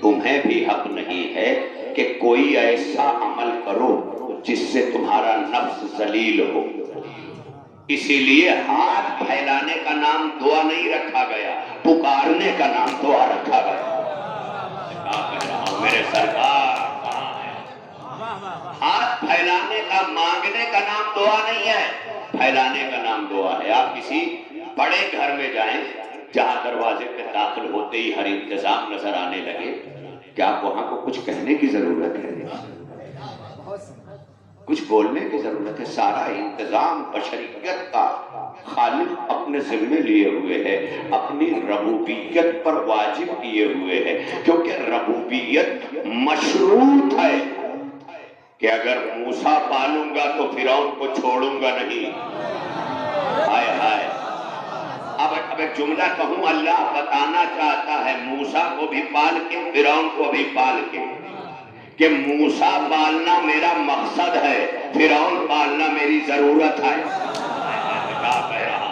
تمہیں بھی حق نہیں ہے کہ کوئی ایسا عمل کرو جس سے تمہارا نفس ذلیل ہو۔ اسی لیے ہاتھ پھیلانے کا نام دعا نہیں رکھا گیا، پکارنے کا نام دعا رکھا گیا۔ کہا کہہ رہا ہوں میرے سرکار کہاں ہے؟ ہاتھ پھیلانے کا مانگنے کا نام دعا نہیں ہے، پھیلانے کا نام دعا ہے۔ آپ کسی بڑے گھر میں جائیں جہاں دروازے پہ داخل ہوتے ہی ہر انتظام نظر آنے لگے، کیا آپ وہاں کو کچھ کہنے کی ضرورت ہے؟ کچھ بولنے کی ضرورت ہے. سارا انتظام بشریت کا خالق اپنے ذمے لیے ہوئے ہے، اپنی ربوبیت پر واجب کیے ہوئے ہے، کیونکہ ربوبیت مشروط ہے کہ اگر موسیٰ پالوں گا تو فرعون کو چھوڑوں گا نہیں. ہائے ہائے. اب ایک جملہ کہوں، اللہ بتانا چاہتا ہے موسیٰ کو بھی پال کے فرعون کو بھی پال کے کہ موسیٰ پالنا میرا مقصد ہے، فرعون پالنا میری ضرورت ہے. کیا کہہ رہا؟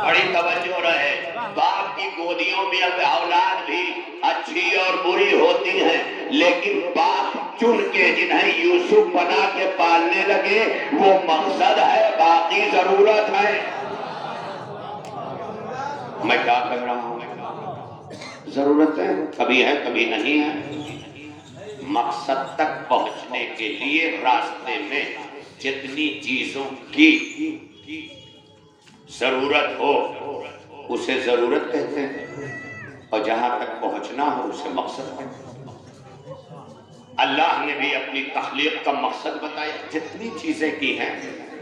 بڑی توجہ رہے. باپ کی گودیوں میں اب اولاد بھی اچھی اور بری ہوتی ہیں، لیکن باپ چن کے جنہیں یوسف بنا کے پالنے لگے وہ مقصد ہے، باقی ضرورت ہے. میں کیا کہہ رہا ہوں؟ ضرورتیں کبھی ہیں کبھی نہیں ہیں. مقصد تک پہنچنے کے لیے راستے میں جتنی چیزوں کی ضرورت ہو اسے ضرورت کہتے ہیں، اور جہاں تک پہنچنا ہو اسے مقصد کہتے ہیں. اللہ نے بھی اپنی تخلیق کا مقصد بتایا. جتنی چیزیں کی ہیں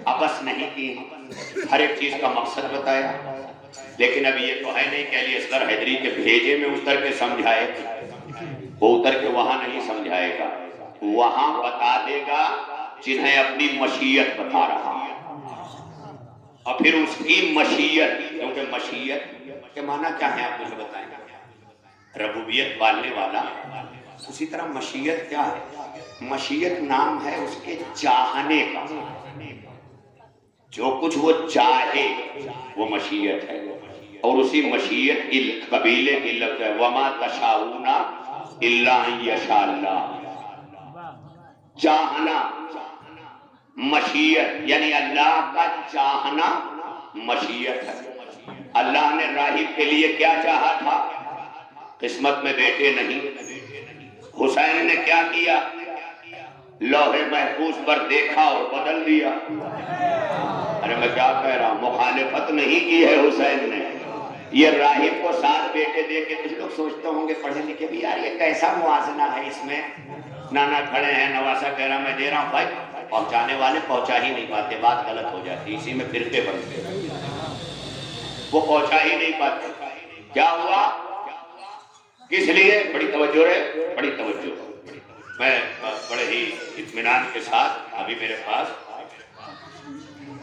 ابس نہیں کی ہیں، ہر ایک چیز کا مقصد بتایا. لیکن اب یہ تو ہے نہیں کہ علی اصغر حیدری کے بھیجے میں اتر کے سمجھائے، وہ اتر کے وہاں نہیں سمجھائے گا، وہاں بتا دے گا جنہیں اپنی مشیت بتا رہا ہے. اور پھر اس کی مشیت، کیونکہ مشیت کے معنی کیا ہے آپ مجھے بتائیں گے؟ ربوبیت پالنے والا. اسی طرح مشیت کیا ہے؟ مشیت نام ہے اس کے چاہنے کا. جو کچھ وہ چاہے وہ مشیت ہے. اور اسی مشیت کی قبیلے کی لفظ ہے وَمَا تَشَاءُونَ إِلَّا أَن يَشَاءَ اللَّهُ. چاہنا مشیت، یعنی اللہ کا چاہنا مشیت ہے. اللہ نے راہب کے لیے کیا چاہا تھا؟ قسمت میں بیٹے نہیں. حسین نے کیا کیا؟ لوح محفوظ پر دیکھا اور بدل دیا. ارے میں کیا کہہ رہا ہوں؟ مخالفت نہیں کی ہے حسین نے. یہ راہب کو 7 بیٹے دے کے کچھ لوگ سوچتے ہوں گے پڑھے لکھے بھی، یار یہ کیسا موازنہ ہے اس میں؟ نانا کھڑے ہیں، نواسا کہہ رہا میں دے رہا ہوں. بھائی پہنچانے والے پہنچا ہی نہیں پاتے، بات غلط ہو جاتی، اسی میں فرقے بنتے. وہ پہنچا ہی نہیں پاتے. کیا ہوا؟ کس لیے؟ بڑی توجہ ہے، بڑی توجہ. میں بڑے ہی اطمینان کے ساتھ، ابھی میرے پاس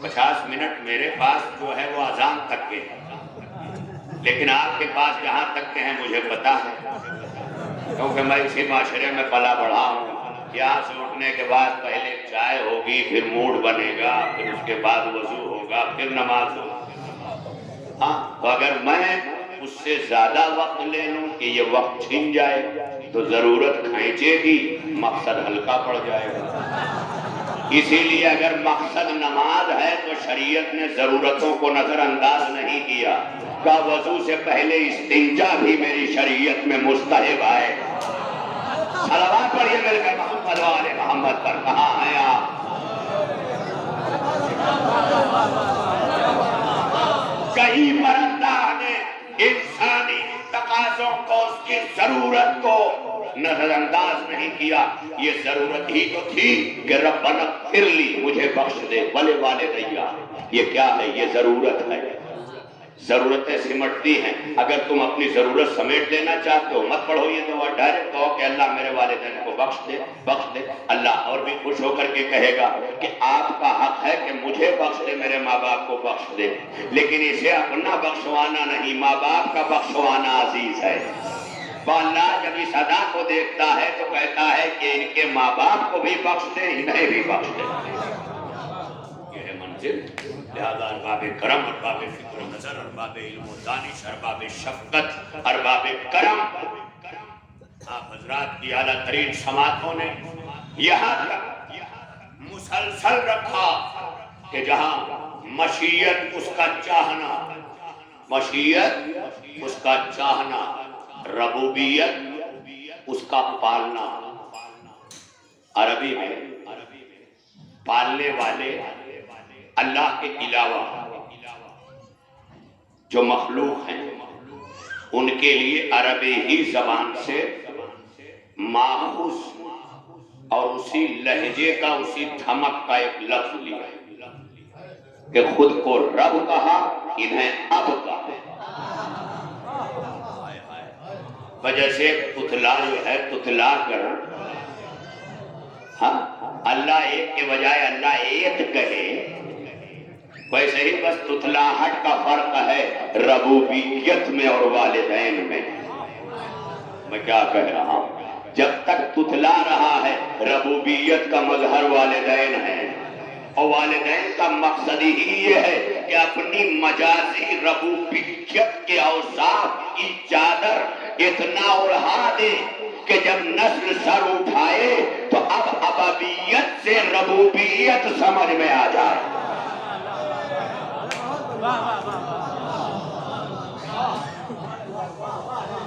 50 منٹ میرے پاس جو ہے وہ اذان تک کے ہیں، لیکن آپ کے پاس جہاں تک کے ہیں مجھے پتا ہے، کیونکہ میں اسی معاشرے میں پلا بڑھا ہوں. یہاں سے اٹھنے کے بعد پہلے چائے ہوگی، پھر موڈ بنے گا، پھر اس کے بعد وضو ہوگا، پھر نماز ہوگا. ہاں، تو اگر میں اس سے زیادہ وقت لے لوں کہ یہ وقت چھن جائے تو ضرورت کھینچے گی، مقصد ہلکا پڑ جائے گا. اسی لیے اگر مقصد نماز ہے تو شریعت نے ضرورتوں کو نظر انداز نہیں کیا. کا وضو سے پہلے استنجا بھی میری شریعت میں مستحب ہے. صلوات پڑھیے مل کر محمد و آل محمد پر. کہاں ہیں آپ؟ کہیں پر اللہ نے انسانی تقاضوں کو، اس کی ضرورت کو نظر انداز نہیں کیا. یہ ضرورت ہی تو تھی کہ ربنا اغفر لی، مجھے بخش دے، ولی والدیا. یہ کیا ہے؟ یہ ضرورت ہے. ضرورتیں سمٹتی ہیں. اگر تم اپنی ضرورت سمیٹ لینا چاہتے ہو مت پڑھو یہ دعا، ڈائریکٹ کہو کہ اللہ میرے والدین کو بخش دے، بخش دے. اللہ اور بھی خوش ہو کر کے کہے گا کہ آپ کا حق ہے کہ مجھے بخش دے، میرے ماں باپ کو بخش دے، لیکن اسے اپنا بخشوانا نہیں، ماں باپ کا بخشوانا عزیز ہے. تو اللہ جب اس ادا کو دیکھتا ہے تو کہتا ہے کہ ان کے ماں باپ کو بھی بخش دے، انہیں بھی بخش دے. یہ ہے منزل. لہذا ارباب کرم، ارباب فکر و نظر، ارباب علم و دانش، ارباب شفقت، ارباب کرم، آپ حضرات کی اعلیٰ ترین سماعتوں نے یہاں تک مسلسل رکھا کہ جہاں مشیت اس کا چاہنا، مشیت اس کا چاہنا، ربوبیت اس کا پالنا. عربی میں پالنے والے اللہ کے علاوہ جو مخلوق ہیں ان کے لیے عربی ہی زبان سے ماخوذ اور اسی لہجے کا اسی دھمک کا ایک لفظ لیا کہ خود کو رب کہا انہیں اب کہا. وجہ سے تتلا جو ہے تتلا کر ہاں اللہ ایک کے بجائے اللہ ایک کہے، ویسے ہی بس تتلاہٹ کا فرق ہے ربوبیت میں اور والدین میں. میں کیا کہہ رہا ہوں؟ جب تک تتلا رہا ہے ربوبیت کا مظہر والدین ہے، اور والدین کا مقصد ہی یہ ہے کہ اپنی مجازی ربوبیت کے اوصاف کی چادر اتنا اڑا دے کہ جب نسل سر اٹھائے تو اب ابویت سے ربوبیت سمجھ میں آ جائے.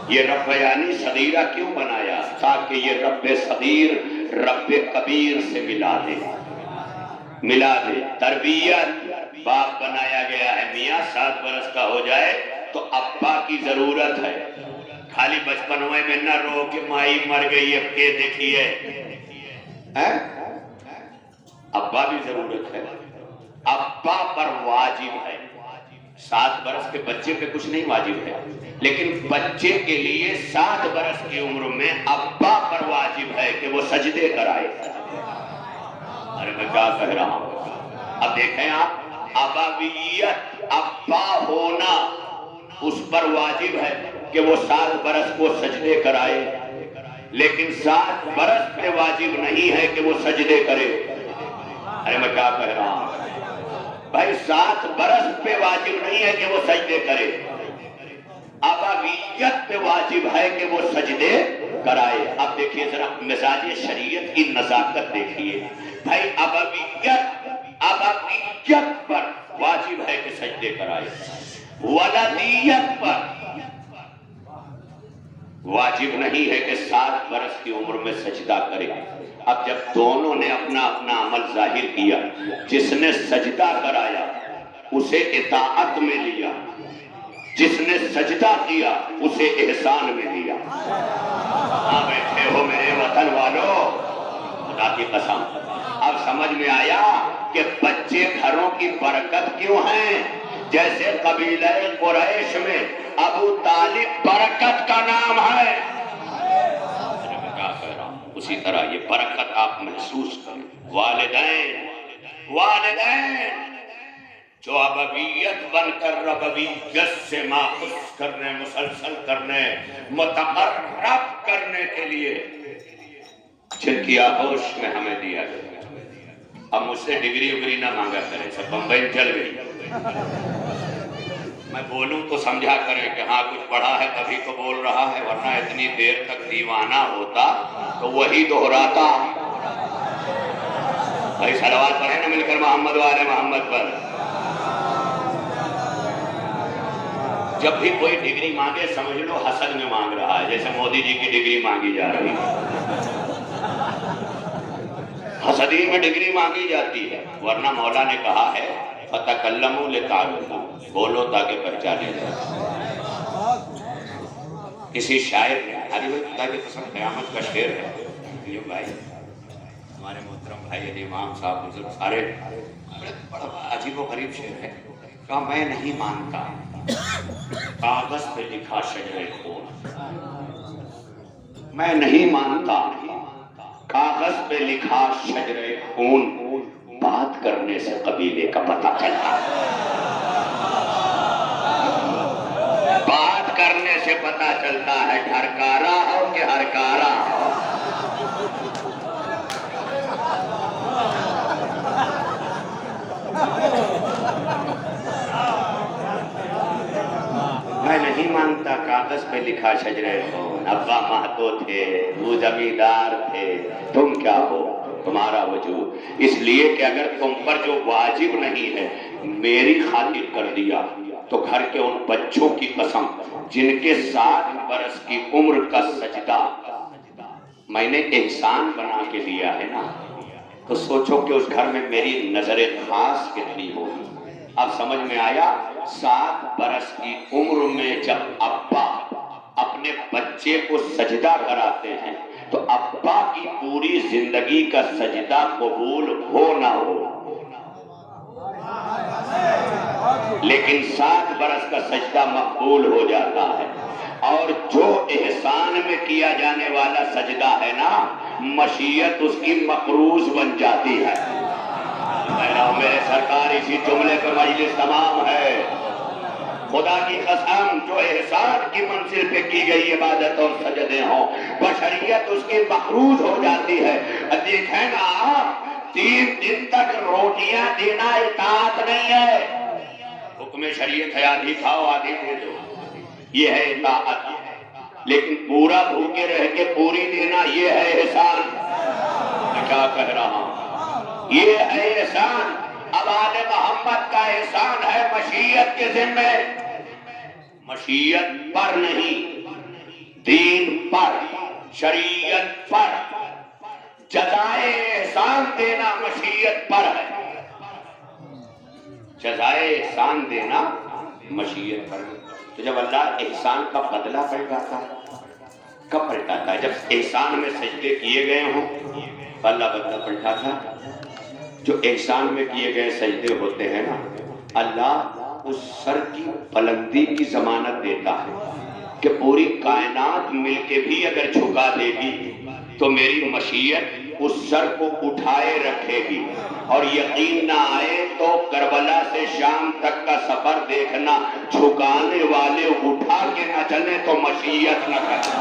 یہ رب یعنی صغیرہ کیوں بنایا؟ تاکہ یہ رب صغیر رب کبیر سے ملا دے. تربیت باپ بنایا گیا ہے، میاں 7 برس کا ہو جائے تو ابا کی ضرورت ہے. خالی بچپن میں نہ رو کہ مائی مر گئی اب کے دیکھیے، ابا بھی ضرورت ہے. ابا پر واجب ہے. 7 برس کے بچے پہ کچھ نہیں واجب ہے، لیکن بچے کے لیے 7 برس کی عمر میں ابا پر واجب ہے کہ وہ سجدے کرائے. ارے میں کیا کہہ رہا ہوں؟ اب دیکھیں آپ، ابویت ابا ہونا اس پر واجب ہے کہ وہ 7 برس کو سجدے کرائے، لیکن 7 برس پہ واجب نہیں ہے کہ وہ سجدے کرے. ارے میں کیا کہہ رہا ہوں بھائی؟ 7 برس پہ واجب نہیں ہے کہ وہ سجدے کرے، ابویت پہ واجب ہے کہ وہ سجدے کرائے. اب دیکھیے ذرا مزاج شریعت کی نزاکت دیکھیے بھائی. ابویت پر واجب ہے کہ سجدے کرائے، ولدیت پر واجب نہیں ہے کہ 7 برس کی عمر میں سجدہ کرے. اب جب دونوں نے اپنا اپنا عمل ظاہر کیا، جس نے سجدہ کرایا اسے اطاعت میں لیا، جس نے سجدہ کیا اسے احسان میں لیا. ہاں بیٹھے ہو میرے وطن والو، خدا کی قسم اب سمجھ میں آیا کہ بچے گھروں کی برکت کیوں ہیں. جیسے قبیلہ قریش میں ابو طالب برکت کا نام ہے، اسی طرح یہ برکت آپ محسوس کریں. والدین جو ابویت بن کر ربویت سے ماخوذ کرنے، مسلسل کرنے، متقرب کرنے کے لیے جن کی آغوش میں ہمیں دیا گیا. اب مجھ سے ڈگری وگری نہ مانگا کریں، سب بمبئی چل گئی. میں بولوں تو سمجھا کریں کہ ہاں کچھ پڑھا ہے تبھی تو بول رہا ہے، ورنہ اتنی دیر تک دیوانہ ہوتا تو وہی دہراتا. بھائی صلوات پڑھیں نا مل کر محمد والے محمد پر. جب بھی کوئی ڈگری مانگے سمجھ لو حسد میں مانگ رہا ہے، جیسے مودی جی کی ڈگری مانگی جا رہی ہے. حسدی میں ڈگری مانگی جاتی ہے، ورنہ مولا نے کہا ہے فَتَكَلَّمُوا لِتَعْلَمُوا، بولو تاکہ پہچانے جائے. کسی شاعر نے ہری بھائی خدا کی قسم قیامت کا شعر ہے یہ بھائی، ہمارے محترم بھائی علی امام صاحب بزرگ سارے، بڑا عجیب و غریب شعر ہے. کہا میں نہیں مانتا کاغذ پہ لکھا شجرے خون، میں نہیں مانتا کاغذ پہ لکھا شجرے خون، بات کرنے سے قبیلے کا پتہ چلتا ہے. بات کرنے سے پتہ چلتا ہے ڈھرکارا ہو کہ ہرکارا ہو. میں نہیں مانتا کاغذ پہ لکھا شجرے خون، ابا مہتو تھے، وہ زمیندار تھے، تم کیا ہو، تمہارا وجود. اس لیے کہ اگر تم پر جو واجب نہیں ہے میری خاطر کر دیا تو گھر کے ان بچوں کی قسم جن کے 7 برس کی عمر کا سجدہ میں نے احسان بنا کے لیا ہے نا، تو سوچو کہ اس گھر میں میری نظر خاص کتنی ہوگی. اب سمجھ میں آیا؟ 7 برس کی عمر میں جب ابا اپنے بچے کو سجدہ کراتے ہیں تو ابا کی پوری زندگی کا سجدہ قبول ہو نہ ہو، لیکن 60 برس کا سجدہ مقبول ہو جاتا ہے۔ اور جو احسان میں کیا جانے والا سجدہ ہے نا، مشیت اس کی مقروض بن جاتی ہے۔ میرے سرکار اسی جملے پہ مجلس تمام ہے۔ خدا کی قسم، جو احسان کی منزل پہ کی گئی عبادت اور سجدے ہوں، بشریت اس کی مقروض ہو جاتی ہے۔ دیکھیں نا، 3 دن تک روٹیاں دینا اطاعت نہیں ہے۔ حکم شریعت ہے آدھی کھاؤ آدھی دے دو، یہ ہے اطاعت۔ لیکن پورا بھوکے رہ کے پوری دینا، یہ ہے احسان۔ میں کیا کہہ رہا ہوں، یہ ہے احسان۔ اب آل محمد کا احسان ہے مشیت کے ذمے، مشیت پر نہیں، دین پر، شریعت پر۔ جزائے احسان دینا مشیت پر ہے، جزائے احسان دینا مشیت پر ہے۔ تو جب اللہ احسان کا بدلہ پلٹاتا ہے، کب پلٹاتا ہے؟ جب احسان میں سجدے کیے گئے ہوں تو اللہ بدلہ پلٹاتا ہے۔ جو احسان میں کیے گئے سجدے ہوتے ہیں نا، اللہ اس سر کی بلندی کی ضمانت دیتا ہے کہ پوری کائنات مل کے بھی اگر جھکا دے گی تو میری مشیت اس سر کو اٹھائے رکھے گی۔ اور یقین نہ آئے تو کربلا سے شام تک کا سفر دیکھنا، جھکانے والے اٹھا کے نہ چلیں تو مشیت نہ کریں۔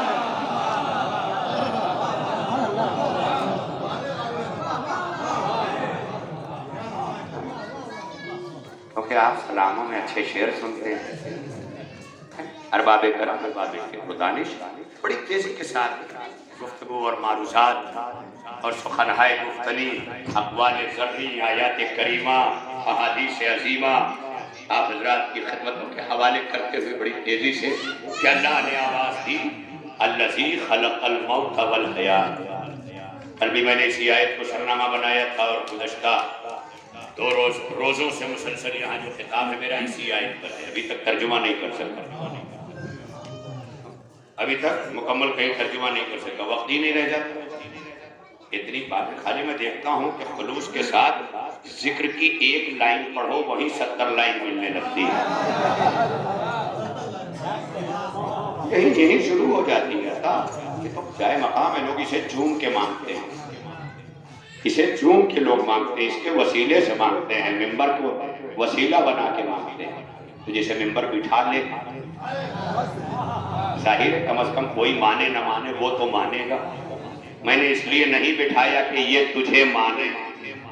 کیونکہ آپ سلاموں میں اچھے شعر سنتے ہیں، ارباب کرم ارباب دانش بڑی تیزی کے ساتھ گفتگو اور معروضات اور سخنہائے گفتنی، اقوال زرعی، آیات کریمہ، احادیث عظیمہ آپ حضرات کی خدمتوں کے حوالے کرتے ہوئے بڑی تیزی سے کہ اللہ نے آواز دی، الذی خلق الموت والحیات۔ کل بھی میں نے اسی آیت کو سرنامہ بنایا تھا، اور گزشتہ 2 روزوں سے مسلسل یہاں جو خطاب ہے میرا اسی آیت پر ہے۔ ابھی تک ترجمہ نہیں کر سکا، ابھی تک مکمل کہیں ترجمہ نہیں کر سکا، وقت ہی نہیں رہ جاتا۔ اتنی باتیں خالی میں دیکھتا ہوں کہ خلوص کے ساتھ ذکر کی 1 لائن پڑھو وہیں 70 لائن ملنے لگتی ہے، یہی شروع ہو جاتی ہے۔ کہ تو جائے مقام ہے، لوگ اسے چوم کے مانگتے ہیں، اسے چوم کے لوگ مانگتے ہیں، اس کے وسیلے سے مانگتے ہیں، ممبر کو وسیلہ بنا کے مانگتے ہیں۔ تو جسے ممبر بٹھا لے، ظاہر ہے کم از کم کوئی مانے نہ مانے وہ تو مانے گا۔ میں نے اس لیے نہیں بٹھایا کہ یہ تجھے مانے،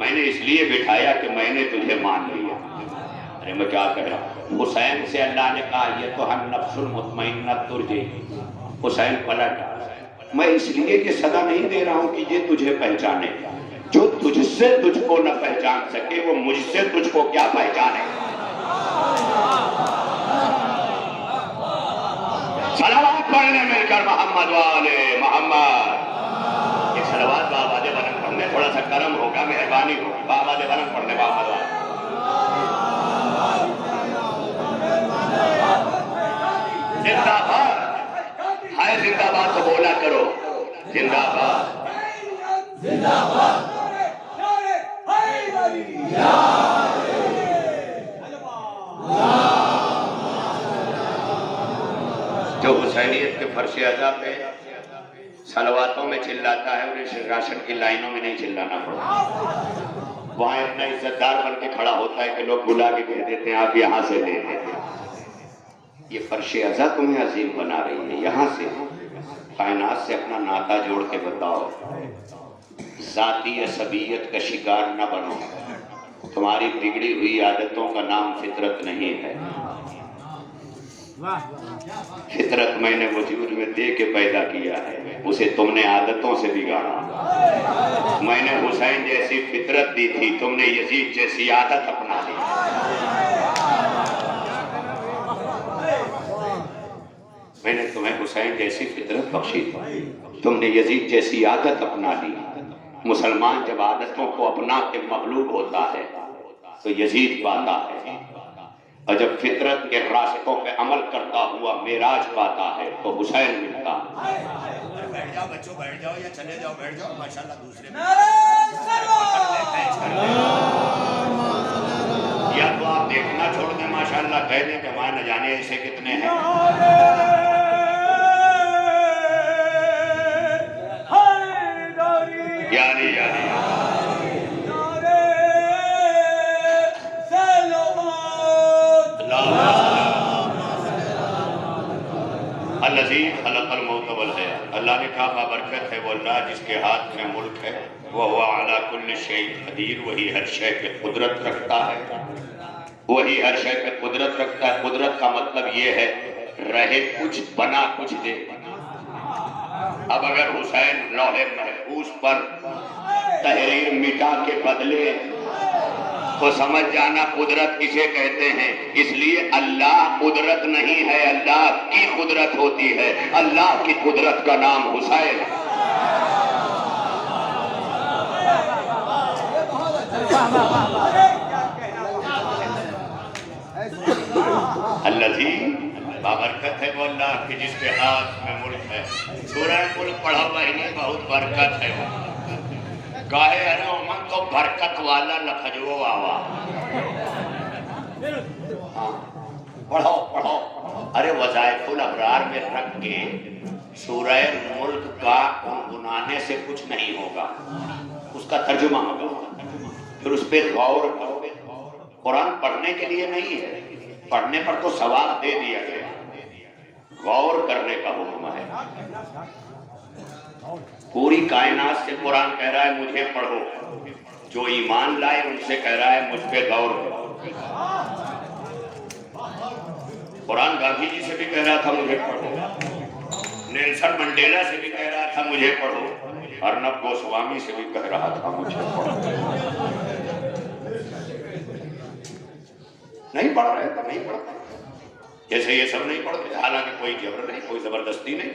میں نے اس لیے بٹھایا کہ میں نے تجھے مان لیا۔ ارے میں کیا کہہ رہا ہوں، حسین سے اللہ نے کہا یہ تو ہم نفس المطمئنہ ترجے، حسین پلٹا۔ میں اس لیے کہ صدا نہیں دے رہا ہوں کہ یہ تجھے پہچانے، جو تجھ سے تجھ کو نہ پہچان سکے وہ مجھ سے تجھ کو کیا پہچانے۔ صلوات پڑھنے مل کر محمد والے محمد، یہ صلوات بآواز بلند پڑھنے، تھوڑا سا کرم ہوگا، مہربانی ہوگی، بآواز بلند پڑھنے محمد والے۔ زندہ باد، ہائے زندہ باد تو بولا کرو، زندہ باد زندہ باد۔ جو حسینیت کے فرش اعضا پہ صلواتوں میں چلاتا ہے، انہیں راشن کی لائنوں میں نہیں چلانا پڑتا، وہاں اتنا عزت دار بن کے کھڑا ہوتا ہے کہ لوگ بلا کے کہہ دیتے ہیں آپ یہاں سے لے لیں۔ یہ فرش اعضا تمہیں عظیم بنا رہی ہے، یہاں سے کائنات سے اپنا ناطا جوڑ کے بتاؤ، ذاتی عصبیت کا شکار نہ بنو۔ تمہاری بگڑی ہوئی عادتوں کا نام فطرت نہیں ہے، فطرت میں نے وجود میں دے کے پیدا کیا ہے، اسے تم نے عادتوں سے بگاڑا۔ میں نے حسین جیسی فطرت دی تھی، تم نے یزید جیسی عادت اپنا لی۔ میں نے تمہیں حسین جیسی فطرت بخشی تھی، تم نے یزید جیسی عادت اپنا لی۔ مسلمان جب عادتوں کو اپنا کے مغلوب ہوتا ہے تو یزید پاتا ہے، اور جب فطرت کے راستوں پہ عمل کرتا ہوا معراج پاتا ہے تو حسین ملتا ہے۔ بیٹھ جاؤ بچوں، بیٹھ جاؤ یا چلے جاؤ، بیٹھ جاؤ ماشاءاللہ۔ دوسرے یا تو آپ دیکھنا چھوڑ دیں ماشاءاللہ، کہہ دیں کہ وہاں نہ جانے ایسے کتنے ہیں۔ یعنی الذی خلق الموت والحیاۃ، اللہ نے کہا بابرکت ہے وہ اللہ جس کے ہاتھ میں ملک ہے، وہو علی کل شیء قدیر، وہی ہر شے پہ قدرت رکھتا ہے، وہی ہر شے پہ قدرت رکھتا ہے۔ قدرت کا مطلب یہ ہے رہے کچھ بنا کچھ دے۔ اب اگر حسین لوح محفوظ پر تحریر مٹا کے بدلے تو سمجھ جانا قدرت کسے کہتے ہیں۔ اس لیے اللہ قدرت نہیں ہے، اللہ کی قدرت ہوتی ہے۔ اللہ کی قدرت کا نام حسین ہے۔ الذی بابرکت ہے وہ اللہ کی جس کے ہاتھ میں ملک ہے۔ سورہ ملک پڑھا ہوا ہی نہیں، بہت برکت ہے وہ۔ کہے ارے امن تو برکت والا لفظو آوا۔ پڑھو پڑھو، ارے وظائف الابرار میں رکھ کے سورہ ملک کا گنگنانے سے کچھ نہیں ہوگا، اس کا ترجمہ ہوگا، پھر اس پہ غور کرو۔ قرآن پڑھنے کے لیے نہیں ہے، پڑھنے پر تو ثواب دے دیا گیا، غور کرنے کا حکم ہے۔ پوری کائنات سے قرآن کہہ رہا ہے مجھے پڑھو، جو ایمان لائے ان سے کہہ رہا ہے مجھ پہ غور کرو۔ قرآن گاندھی جی سے بھی کہہ رہا تھا مجھے پڑھو، نیلسن منڈیلا سے بھی کہہ رہا تھا مجھے پڑھو، ارنب گوسوامی سے بھی کہہ رہا تھا مجھے پڑھو۔ نہیں پڑھ رہے تو نہیں پڑھتے، جیسے یہ سب نہیں پڑھتے، حالانکہ کوئی جبر نہیں، کوئی زبردستی نہیں۔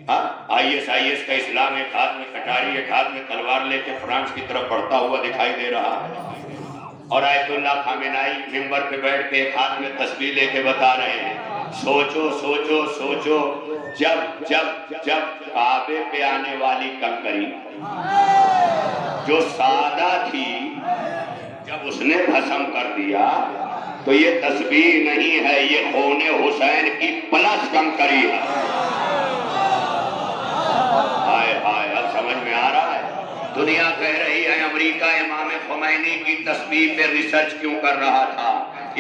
ہاں آئی ایس کا اسلام ایک ہاتھ میں کٹاری ایک ہاتھ میں تلوار لے کے فرانس کی طرف بڑھتا ہوا دکھائی دے رہا ہے، اور آیت اللہ خامنائی منبر پہ بیٹھ کے ایک ہاتھ میں تسبیح لے کے بتا رہے ہیں سوچو سوچو سوچو، جب جب جب کعبے پہ آنے والی کنکری جو سادہ تھی جب اس نے بھسم کر دیا تو یہ تسبیح نہیں ہے، یہ خون حسین کی پلس کنکری ہے۔ ہائے ہائے، اب سمجھ میں آ رہا ہے؟ دنیا کہہ رہی ہے امریکہ امام خمینی کی تسبیح پہ ریسرچ کیوں کر رہا تھا؟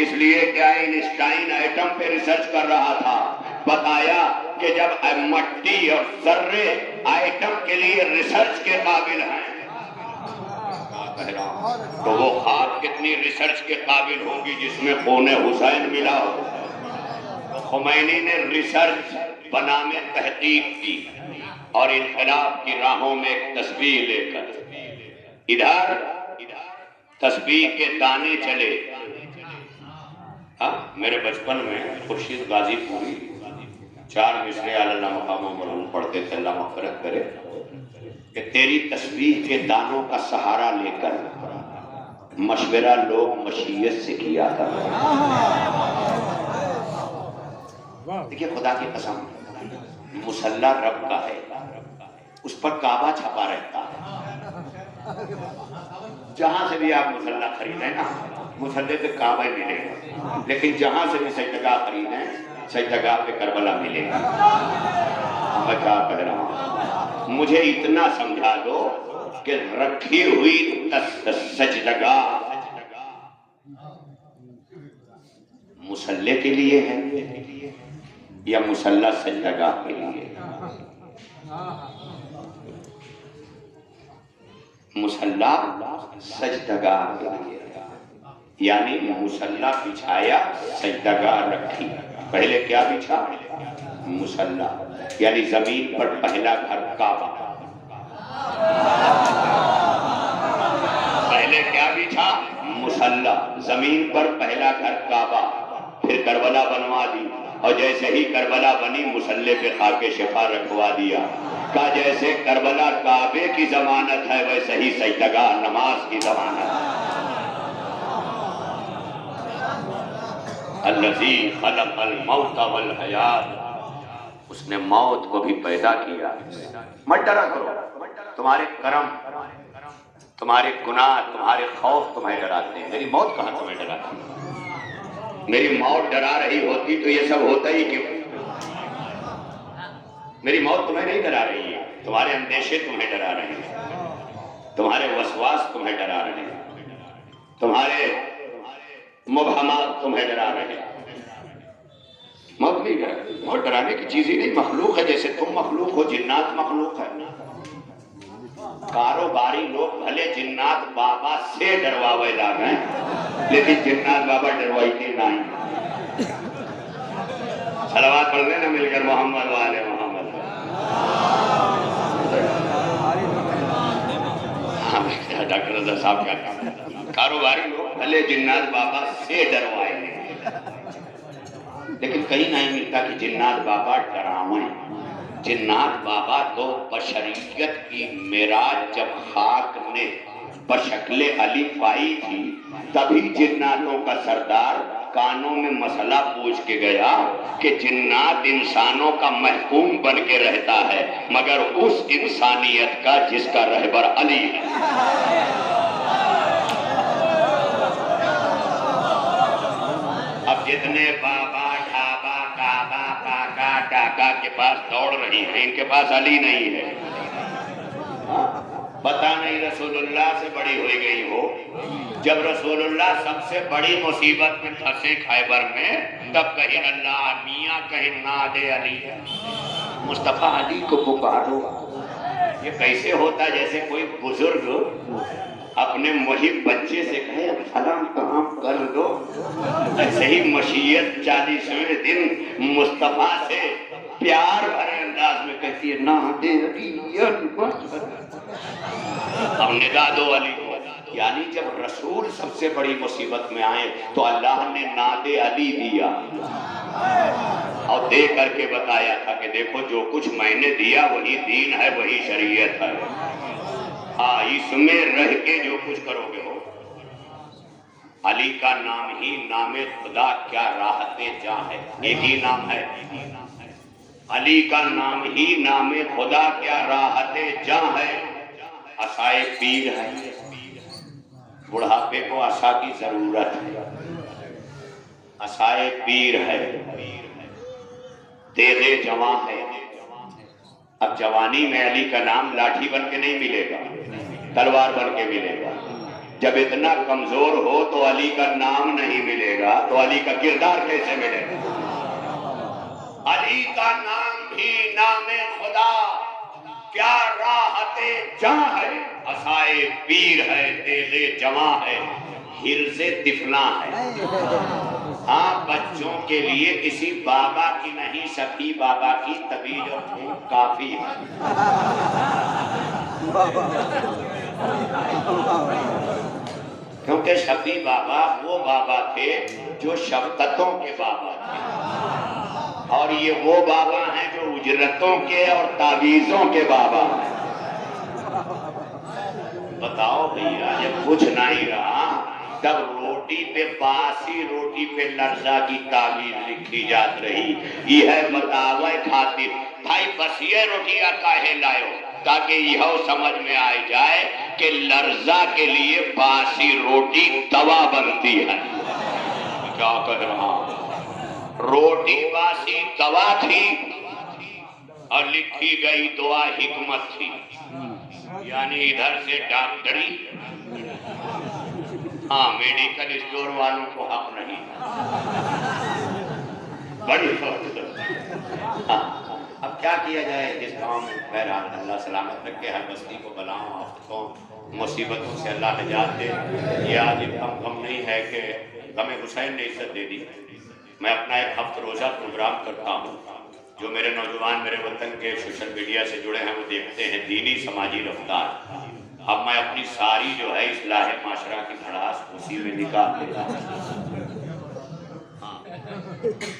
اس لیے کہ آئنسٹائن ایٹم پہ ریسرچ کر رہا تھا، بتایا کہ جب مٹی اور ذرے ایٹم کے لیے ریسرچ کے قابل ہیں تو وہ خاک کتنی ریسرچ کے قابل ہوگی جس میں خون حسین ملا ہو۔ خمینی نے ریسرچ بنام تحقیق کی اور انقلاب کی راہوں میں ایک تسبیح لے کر ادھر تسبیح کے دانے چلے۔ ہاں میرے بچپن میں خورشید غازی پوری 4 مصرے اللہ مقام و مرحوم پڑھتے تھے، اللہ مغفرت کرے، کہ تیری تسبیح کے دانوں کا سہارا لے کر مشورہ لوگ مشیت سے کیا تھا۔ دیکھیے خدا کی قسم، مسلح رب کا ہے، اس پر کعبہ چھپا رہتا ہے۔ جہاں سے بھی آپ مسلح خریدیں نا، مسلح پہ کعبہ ہی ملے گا، لیکن جہاں سے بھی سجدگاہ خریدیں سجدگاہ پہ کربلا ملے گا۔ میں کیا کہہ رہا ہوں، مجھے اتنا سمجھا دو کہ رکھی ہوئی سجدگاہ مسلح کے لیے ہے یا مسلح سجدگاہ کے لیے؟ مسلح سجدگاہ کے لیے، یعنی مسلح بچھایا سجدگاہ رکھی۔ پہلے کیا بچھا؟ مسلح، یعنی زمین پر پہلا گھر کعبہ۔ پہلے کیا بچھا؟ مسلح، زمین پر پہلا گھر کعبہ، پھر کربلا بنوا دی، اور جیسے ہی کربلا بنی مسلح پہ خاک شفا رکھوا دیا۔ کہا جیسے کربلا کعبے کی ضمانت ہے ویسے ہی سجدگاہ نماز کی ضمانت ہے۔ الذی خلق الموت والحیات، اس نے موت کو بھی پیدا کیا۔ مت ڈرا کرو، تمہارے کرم، تمہارے گناہ، تمہارے خوف تمہیں ڈراتے ہیں، میری موت کہاں تمہیں ڈراتی ہے؟ میری موت ڈرا رہی ہوتی تو یہ سب ہوتا ہی کیوں؟ میری موت تمہیں نہیں ڈرا رہی ہے، تمہارے اندیشے تمہیں ڈرا رہے ہیں، تمہارے وسواس تمہیں ڈرا رہے ہیں، تمہارے مبہمات تمہیں ڈرا رہے ہیں۔ موت نہیں ڈرا، موت ڈرانے کی چیز ہی نہیں، مخلوق ہے، جیسے تم مخلوق ہو، جنات مخلوق ہے۔ کاروباری لوگ بھلے جنات بابا سے ڈرواوے لاگ ہیں، لیکن جنات بابا ڈروائیتے نہیں۔ صلوات پڑھ لینا مل کر محمد والے محمد۔ ڈاکٹر رضا صاحب کیا کہا، کاروباری لوگ بھلے جنات بابا سے ڈروائے لیکن کہیں نہیں ملتا کہ جنات بابا ڈراویں۔ جنات بابا تو بشریت کی معراج جب خاک نے بشکل علی پائی تھی، تبھی جناتوں کا سردار کانوں میں مسئلہ پوچھ کے گیا کہ جنات انسانوں کا محکوم بن کے رہتا ہے مگر اس انسانیت کا جس کا رہبر علی ہے۔ اب جتنے بابا ڈھابا کعبہ کاکا ڈاکا کے پاس دوڑ رہی ہیں، ان کے پاس علی نہیں ہے۔ پتہ نہیں رسول اللہ سے بڑی ہوئی گئی ہو، جب رسول اللہ سب سے بڑی مصیبت میں پھنسے خیبر میں، تب کہیں اللہ میاں کہیں ناد علی ہے، مصطفیٰ علی کو پکارو۔ یہ کیسے ہوتا جیسے کوئی بزرگ اپنے محب بچے سے کہے فلاں کام کر دو، ایسے ہی مشیت 40ویں دن مصطفیٰ سے پیار بھرے انداز میں کہتی ہے ناد علی۔ اب ندا دو علی کو، یعنی جب رسول سب سے بڑی مصیبت میں آئے تو اللہ نے ناد علی دیا اور دے کر کے بتایا تھا کہ دیکھو جو کچھ میں نے دیا وہی دین ہے، وہی شریعت ہے، ہاں اس میں رہ کے جو کچھ کرو گے ہو۔ علی کا نام ہی نام خدا کیا راحت جاں ہے، ایک ہی نام ہے علی کا نام ہی نام خدا کیا راحت جاں ہے۔ عصائے پیر ہے، بڑھاپے کو عصا کی ضرورت ہے، عصائے پیر ہے، دیغ جواں ہے۔ اب جوانی میں علی کا نام لاٹھی بن کے نہیں ملے گا، تلوار بن کے ملے گا۔ جب اتنا کمزور ہو تو علی کا نام نہیں ملے گا تو علی کا کردار کیسے ملے گا؟ علی کا نام بھی نام خدا کیا راحت جاں ہے، عصائے پیر ہے، دیغ جواں ہے، حرز طفلاں ہے۔ ہاں بچوں کے لیے کسی بابا کی نہیں، شفیع بابا کی طبیل اور دھوپ کافی ہے۔ کیونکہ شفیع بابا وہ بابا تھے جو شفقتوں کے بابا تھے، اور یہ وہ بابا ہیں جو اجرتوں کے اور تعویذوں کے بابا ہیں۔ بتاؤ بھیا جب کچھ نہیں رہا تب روٹی پہ باسی روٹی پہ لرزہ کی تعبیر لکھی جات رہی، یہ ہے بتاوے خاطر بھائی بس یہ روٹیاں کاہے لائے تاکہ یہ سمجھ میں آئے جائے کہ لرزہ کے لیے باسی روٹی دوا بنتی ہے۔ کیا کہہ رہا ہوں، روٹی باسی دوا تھی اور لکھی گئی دعا حکمت تھی، یعنی ادھر سے ڈاکٹری، ہاں میڈیکل اسٹور والوں کو حق نہیں، بڑی فرق۔ اب کیا کیا جائے جس کام میں بہرحال اللہ سلامت رکھے، ہر بستی کو بلاؤں آفتوں مصیبتوں سے اللہ نجات دے۔ یہ آج غم نہیں ہے کہ غم حسین نے عزت دے دی۔ میں اپنا ایک ہفتہ روزہ پروگرام کرتا ہوں، جو میرے نوجوان میرے وطن کے سوشل میڈیا سے جڑے ہیں وہ دیکھتے ہیں، دینی سماجی رفتار۔ اب میں اپنی ساری جو ہے اصلاح معاشرہ کی بھڑاس اسی میں نکال دیتا ہوں۔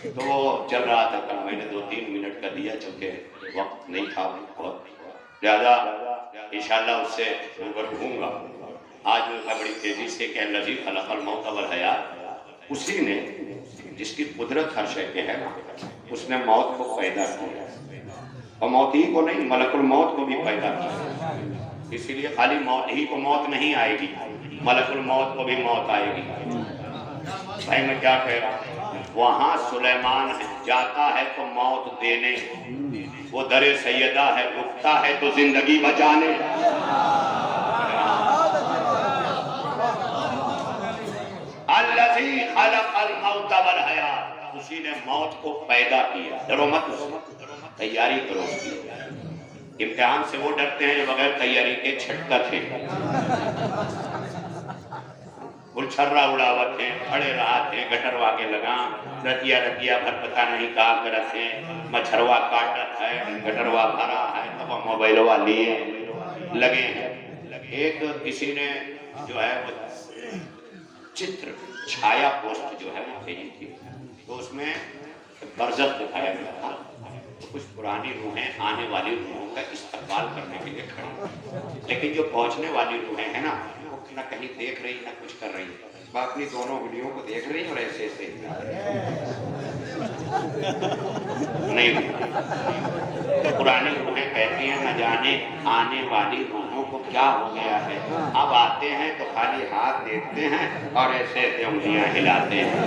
تو وہ چل رہا تھا، کل میں نے 2-3 منٹ کا دیا چونکہ وقت نہیں تھا بہت، لہذا انشاءاللہ اس سے روبرو ہوں گا۔ آج میں بڑی تیزی سے کہ الذی خلق الموت والحیات، اسی نے جس کی قدرت ہر شے کے ہے نا، اس نے موت کو پیدا کیا، اور موت ہی کو نہیں ملک الموت کو بھی پیدا کیا. اسی لیے خالی موت ہی کو موت نہیں آئے گی، ملک الموت کو بھی موت آئے گی. بھائی میں کیا کہہ رہا ہوں، وہاں سلیمان جاتا ہے تو موت دینے، وہ در سیدہ ہے رکتا ہے تو زندگی بچانے. الذی خلق الموت والحیات، اسی نے موت کو پیدا کیا. ڈرو مت، تیاری کرو اس کی. امتحان سے وہ ڈرتے ہیں جو بغیر تیاری کے چھٹکت ہیں، چھرا اڑاوت ہیں، کھڑے رہات ہیں، گٹروا کے لگا رتیا رتیا بھر پتہ نہیں کہا کرت ہیں، مچھروا کاٹت ہے، گٹروا بھرا ہے، تب موبائلوا لیے لگے ہیں. ایک کسی نے جو ہے وہ چتر چھایا پوسٹ جو ہے وہ بھیجی تھی، تو اس میں برزخ دکھایا گیا تھا. کچھ پرانی روحیں آنے والی روحوں کا استقبال کرنے کے لیے کھڑی، لیکن جو پہنچنے والی روحیں ہیں نا، وہ نہ کہیں دیکھ رہی نہ کچھ کر رہی، باقی دونوں ویڈیو کو دیکھ رہی اور ایسے ایسے نہیں. تو پرانی روحیں کہتی ہیں نہ جانے آنے والی روحوں کو کیا ہو گیا ہے، اب آتے ہیں تو خالی ہاتھ دیکھتے ہیں اور ایسے ایسے انگلیاں ہلاتے ہیں.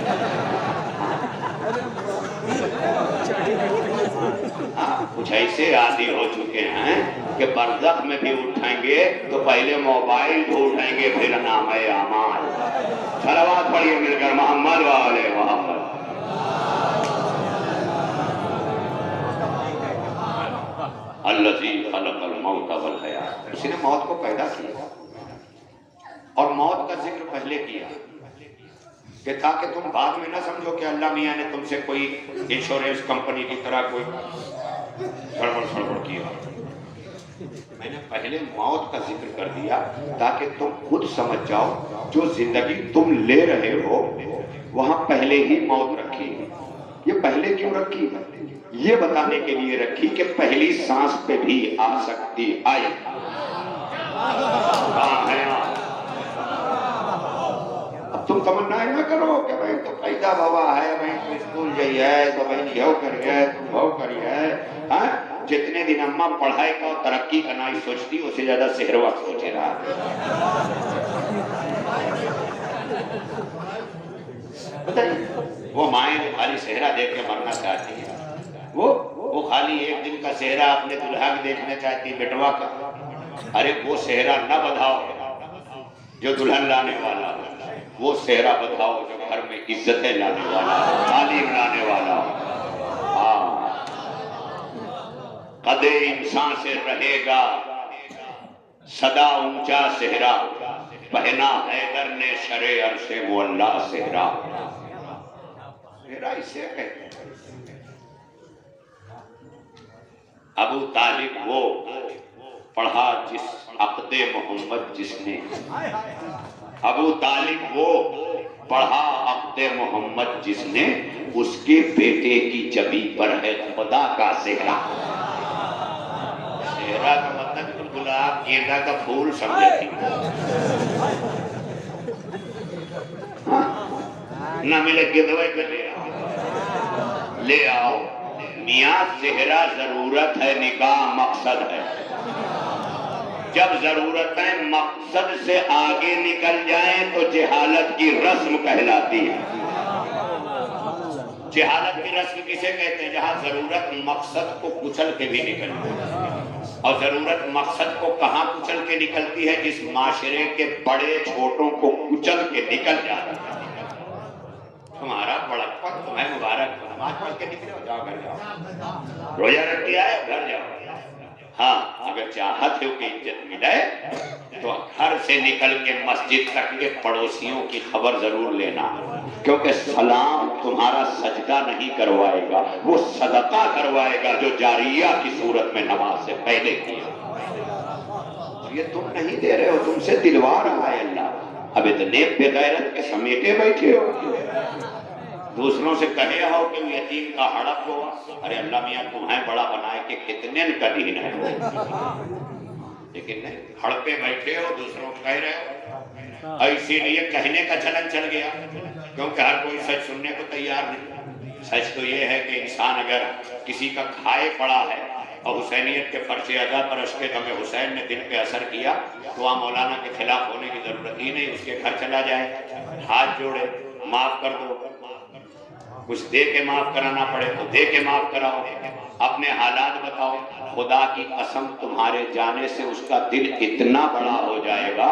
کچھ ایسے عادی ہو چکے ہیں کہ برزخ میں بھی اٹھیں گے تو پہلے موبائل ڈھونڈیں گے پھر نام اعمال. صلوات پڑھیے مل کر محمد والے محمد. الذی خلق الموت والحیات، اسی نے موت کو پیدا کیا اور موت کا ذکر پہلے کیا کہ تاکہ تم بعد میں نہ سمجھو کہ اللہ میاں نے تم سے کوئی انشورنس کمپنی کی طرح کوئی گڑبڑ کیا. میں نے پہلے موت کا ذکر کر دیا تاکہ تم خود سمجھ جاؤ جو زندگی تم لے رہے ہو وہاں پہلے ہی موت رکھی. یہ پہلے کیوں رکھی؟ یہ بتانے کے لیے رکھی کہ پہلی سانس پہ بھی آ سکتی آئی. کہاں ہے اب تم تمنا نہ کرو کہ بھائی تو پیدا ہوا ہے، بھائی تو اسکول جائی ہے، تو بھائی یہ کری ہے، تو وہ کری ہے. جتنے دن اماں پڑھائی کا اور ترقی کا نہ سوچتی، اس سے زیادہ سحروا سوچے رہا. بتائیے وہ مائیں جو خالی صحرا دیکھ کے مرنا چاہتی ہیں، وہ خالی ایک دن کا صحرا اپنے دلہا بھی دیکھنا چاہتی بیٹوا کا. ارے وہ صحرا نہ بدھاؤ جو دلہن لانے والا ہو، وہ صحرا بدھاؤ جو گھر میں عزتیں لانے والا ہو، تعلیم لانے والا ہو. قد انسان سے رہے گا صدا اونچا صحرا، پہنا حیدر نے شرع عرش معلا صحرا. صحرا اسے کہتے ہیں. ابو طالب وہ پڑھا جس عقد محمد جس نے، ابو طالب وہ پڑھا عقد محمد جس نے، اس کے بیٹے کی جبی پر ہے خدا کا صحرا. صحرا کا مطلب گلاب گیندا کا پھول سمجھے تھی. نہ ملے گدوے پہ لے آؤ. میاں صحرا ضرورت ہے، نکاح مقصد ہے. جب ضرورتیں مقصد سے آگے نکل جائیں تو جہالت کی رسم کہلاتی ہے. جہالت کی رسم کسے کہتے ہیں؟ جہاں ضرورت مقصد کو کچل کے بھی نکلتی ہے. اور ضرورت مقصد کو کہاں کچل کے نکلتی ہے؟ جس معاشرے کے بڑے چھوٹوں کو کچل کے نکل جاتا ہے. تمہارا بڑکپن تمہیں مبارک ہو، نماز پڑھ کے نکلے ہو، جاؤ گھر جاؤ، روزہ رکھ کے آئے گھر جاؤ. ہاں اگر چاہت ہو کہ عزت ملے تو گھر سے نکل کے مسجد تک کے پڑوسیوں کی خبر ضرور لینا، کیونکہ سلام تمہارا سجدہ نہیں کروائے گا، وہ صدقہ کروائے گا جو جاریہ کی صورت میں نماز سے پہلے کیا. یہ تم نہیں دے رہے ہو، تم سے دلوا رہا ہے اللہ. اب اتنے بے غیرت کے سمیٹے بیٹھے ہو، دوسروں سے کہے ہو کہ یتیم کا ہڑپ ہو. ارے اللہ میاں تمہیں بڑا بنائے کہ کتنے کا دین ہے، لیکن نہیں، ہڑپے بیٹھے ہو، دوسروں کو کہہ رہے ہو. اسی لیے کہنے کا چلن چل گیا. کیونکہ ہر کوئی سچ سننے کو تیار نہیں. سچ تو یہ ہے کہ انسان اگر کسی کا کھائے پڑا ہے اور حسینیت کے فرش ادا پر عشق غم حسین نے دل پہ اثر کیا تو وہاں مولانا کے خلاف ہونے کی ضرورت ہی نہیں. اس کے گھر چلا جائے, ہاتھ جوڑے, معاف کر دو, کچھ دے کے معاف کرانا پڑے تو دے کے معاف کراؤ, اپنے حالات بتاؤ. خدا کی قسم تمہارے جانے سے اس کا دل اتنا بڑا ہو جائے گا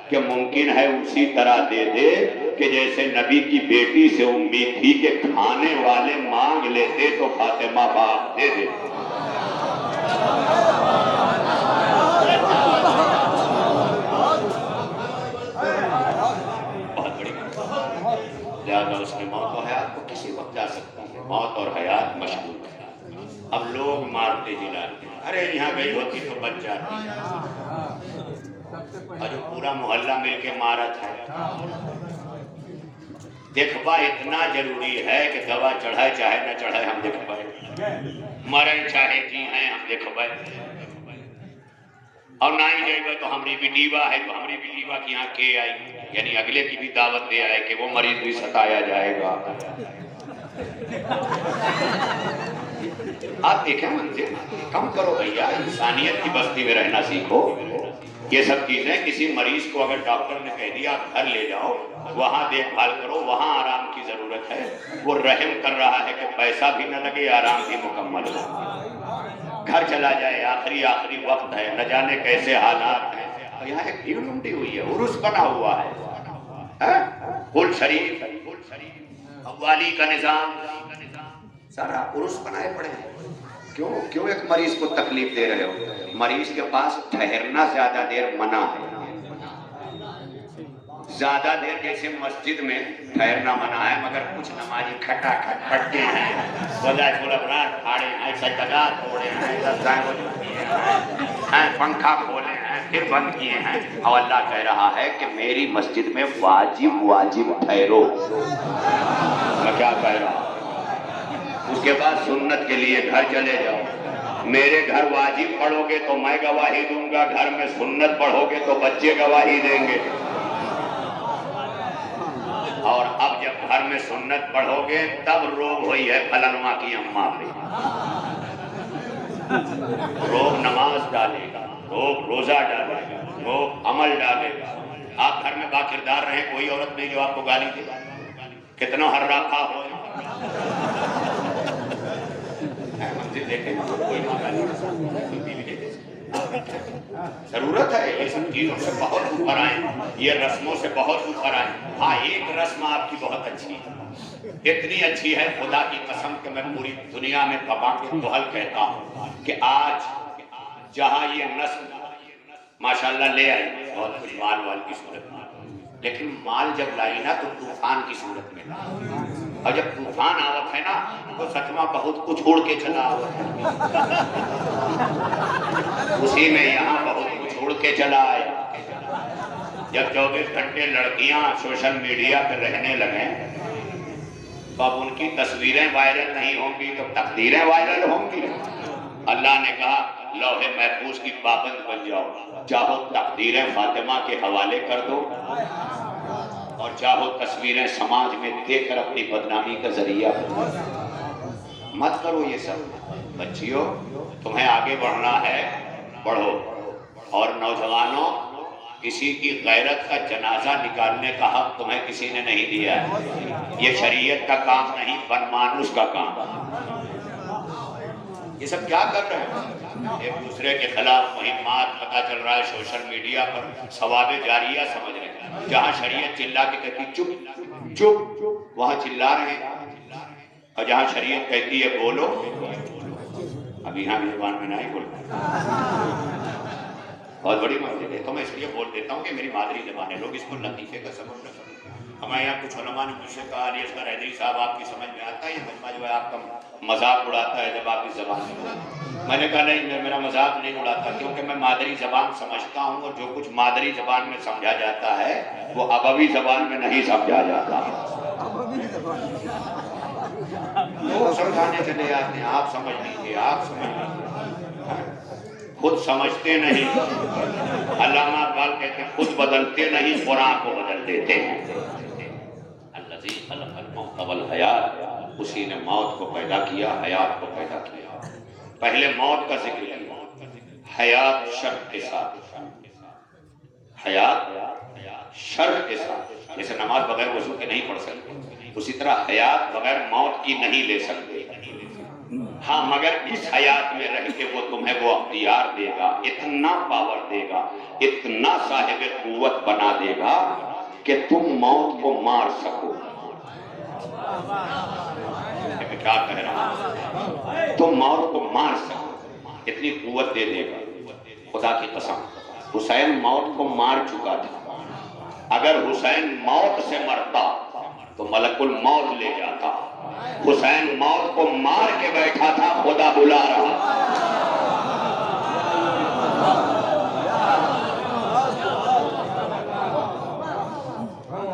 کہ ممکن ہے اسی طرح دے دے کہ جیسے نبی کی بیٹی سے امید تھی کہ کھانے والے مانگ لیتے تو فاطمہ باپ دے دے. بہت بڑی لہٰذا اس کی موت و حیات کو کسی وقت جا سکتا ہے. موت اور حیات مشغول ہے. اب لوگ مارتے جلاتے ہیں, ارے یہاں گئی ہوتی تو بچ جاتی, اور جو پورا محلہ مل کے مارا تھا. دکھوا اتنا ضروری ہے کہ دوا چڑھائے چاہے نہ چڑھائے ہم دکھوائے, مرے چاہے جی ہیں ہم دکھوائے. اور نہ ہی جائے گا تو ہماری بھی ڈیوا ہے تو ہماری بھی ڈیوا کی یہاں کے آئی, یعنی اگلے کی بھی دعوت دے آئے کہ وہ مریض بھی ستایا جائے گا. آپ دیکھیں منظر کم کرو بھیا, انسانیت کی بستی میں رہنا سیکھو. یہ سب چیزیں کسی مریض کو اگر ڈاکٹر نے کہہ دیا آپ گھر لے جاؤ, وہاں دیکھ بھال کرو, وہاں آرام کی ضرورت ہے. وہ رحم کر رہا ہے کہ پیسہ بھی نہ لگے, آرام بھی مکمل ہو. گھر چلا جائے, آخری وقت ہے, نہ جانے کیسے حالات ہیں. اور یہاں ایک بھیڑ امٹی ہوئی ہے, عرس بنا ہوا ہے, کل شریف والی کا نظام, سارا عرس بنائے پڑے ہیں. کیوں ایک مریض کو تکلیف دے رہے ہو؟ مریض کے پاس ٹھہرنا زیادہ دیر منع ہے. زیادہ دیر جیسے مسجد میں ٹھہرنا منع ہے, مگر کچھ نمازی کھٹا کھٹ پھٹتے ہیں, بجائے فلبرات پھاڑے ہیں, سجدات توڑے ہیں, رضائیں وجود ہیں, پنکھا کھولے ہیں, پھر بند کیے ہیں. اور اللہ کہہ رہا ہے کہ میری مسجد میں واجب ٹھہرو. میں کیا کہہ رہا ہوں؟ اس کے بعد سنت کے لیے گھر چلے جاؤ. میرے گھر واجب پڑھو گے تو میں گواہی دوں گا, گھر میں سنت پڑھو گے تو بچے گواہی دیں گے. اور اب جب گھر میں سنت پڑھو گے تب روب ہوئی ہے فلنوا کی اماں پہ. روب نماز ڈالے گا, روب روزہ ڈالے گا, روب عمل ڈالے گا. آپ گھر میں با کردار رہیں, کوئی عورت نہیں جو آپ کو گالی دے. کتنا ہر رکھا ہو ضرورت ہے یہ سب چیزوں سے بہت اوپر آئیں, یہ رسموں سے بہت اوپر آئیں. ہاں ایک رسم آپ کی بہت اچھی ہے, اتنی اچھی ہے خدا کی قسم کہ میں پوری دنیا میں دبا کے دوہل کہتا ہوں کہ آج جہاں یہ نسل ماشاءاللہ لے آئی بہت کچھ مال وال کی صورت میں, لیکن مال جب لائی نا تو طوفان کی صورت میں لائی. اور جب طوفان آوت ہے نا تو سچما بہت کچھ اڑ کے چلا آوت ہے, اسی میں یہاں بہت کچھ اڑ کے چلا آیا. جب 24 گھنٹے لڑکیاں سوشل میڈیا پہ رہنے لگیں تو اب ان کی تصویریں وائرل نہیں ہوں گی تو تقدیریں وائرل ہوں گی. اللہ نے کہا لوح محفوظ کی پابند بن جاؤ, چاہو تقدیریں فاطمہ کے حوالے کر دو اور چاہو تصویریں سماج میں دے کر اپنی بدنامی کا ذریعہ بنو. مت کرو یہ سب. بچیوں تمہیں آگے بڑھنا ہے, بڑھو. اور نوجوانوں کسی کی غیرت کا جنازہ نکالنے کا حق تمہیں کسی نے نہیں دیا ہے. یہ شریعت کا کام نہیں, بن مانوس کا کام. یہ سب کیا کر رہے ہیں؟ ایک دوسرے کے خلاف مہمات پتہ چل رہا ہے سوشل میڈیا پر, ثواب جاریہ سمجھ رہے ہیں. جہاں شریعت چلا کے کہتی چپ چپ وہاں چلا رہے ہیں, اور جہاں شریعت کہتی ہے بولو, اب یہاں بھی زبان میں نہیں بولتا. بہت بڑی مسئلہ ہے. تو میں اس لیے بول دیتا ہوں کہ میری مادری زبان ہے, لوگ اس کو لطیفے کا سبب نہ کریں. ہمارے یہاں کچھ علماء نے مجھ سے کہا علی اصغر حیدری صاحب آپ کی سمجھ میں آتا ہے یہ مجمع جو ہے آپ کا مذاق اڑاتا ہے جب آپ اس زبان میں. میں نے کہا نہیں, میرا مذاق نہیں اڑاتا, کیونکہ میں مادری زبان سمجھتا ہوں, اور جو کچھ مادری زبان میں سمجھا جاتا ہے وہ ابوی زبان میں نہیں سمجھا جاتا. وہ سمجھانے چلے آتے ہیں, آپ سمجھ لیجیے, آپ سمجھ لیجیے. خود سمجھتے نہیں. علامہ اقبال کہتے ہیں خود بدلتے نہیں, قرآن کو بدل دیتے ہیں. اللہ الذی خلق الموت والحیات، اسی نے موت کو پیدا کیا، حیات کو پیدا کیا۔ پہلے موت کا ذکر کیا، حیات شرط کے ساتھ، حیات شرط کے ساتھ، جیسے نماز بغیر وضو کے نہیں پڑھ سکتے، اسی طرح حیات بغیر موت کی نہیں لے سکتے۔ ہاں مگر اس حیات میں رہ کے وہ تمہیں وہ اختیار دے گا، اتنا پاور دے گا، اتنا صاحب قوت بنا دے گا کہ تم موت کو مار سکو۔ میں کیا کہہ رہا ہوں؟ تم موت کو مار سکو، اتنی قوت دے دے گا۔ خدا کی قسم حسین موت کو مار چکا تھا، اگر حسین موت سے مرتا تو ملک الموت لے جاتا۔ حسین موت کو مار کے بیٹھا تھا، خدا بلا رہا۔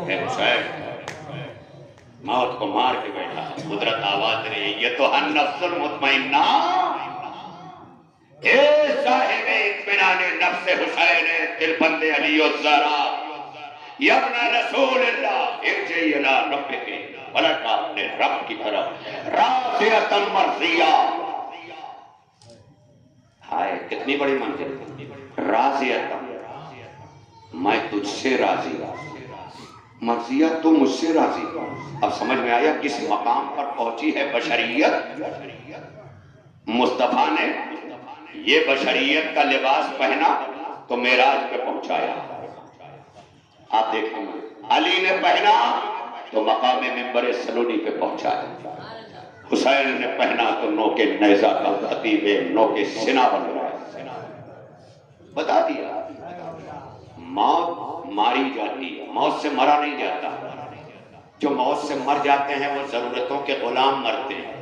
اے حسین موت کو مار کے بیٹھا، قدرت آواز دے رہی ہے، یہ تو النفس المطمئنہ، اے صاحب اطمینان نفس حسین دل بند علی الزہرا، یا ابن رسول اللہ ارجعی الی ربک، پلٹا اپنے رب کی طرف، راضیۃ مرضیہ۔ ہائے کتنی بڑی منزل، راضیۃ، میں تجھ سے راضی ہوں، مرضیہ تو مجھ سے راضی۔ اب سمجھ میں آیا کس مقام پر پہنچی ہے بشریت۔ مصطفیٰ نے یہ بشریت کا لباس پہنا تو معراج پہ پہنچایا۔ آپ دیکھیں علی نے پہنا تو مقام منبر سلونی پہ پہنچایا، حسین نے پہنا تو نو کے نیزہ کا خطیب نو کے سنا بن گیا۔ بتا دیا موت ماری جاتی ہے، موت سے مرا نہیں جاتا۔ جو موت سے مر جاتے ہیں وہ ضرورتوں کے غلام مرتے ہیں،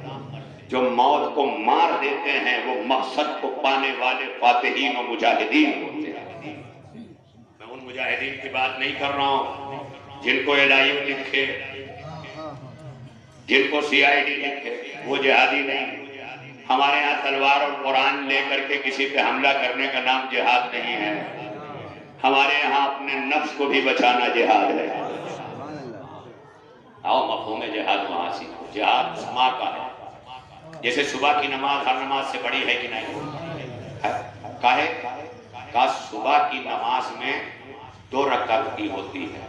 جو موت کو مار دیتے ہیں وہ مقصد کو پانے والے فاتحین و مجاہدین ہوتے ہیں۔ میں ان مجاہدین کی بات نہیں کر رہا ہوں جن کو الہیوں لکھے، جن کو سی آئی ڈی لکھے، وہ جہادی نہیں۔ ہمارے ہاں تلوار اور قرآن لے کر کے کسی پہ حملہ کرنے کا نام جہاد نہیں ہے، ہمارے یہاں اپنے نفس کو بھی بچانا جہاد ہے۔ آؤ مفہوم جہاد وہاں سیکھو۔ جہاد سما کا ہے، جیسے صبح کی نماز ہر نماز سے بڑی ہے کہ نہیں؟ کاہے کا صبح کی نماز میں 2 رکعت کی ہوتی ہے،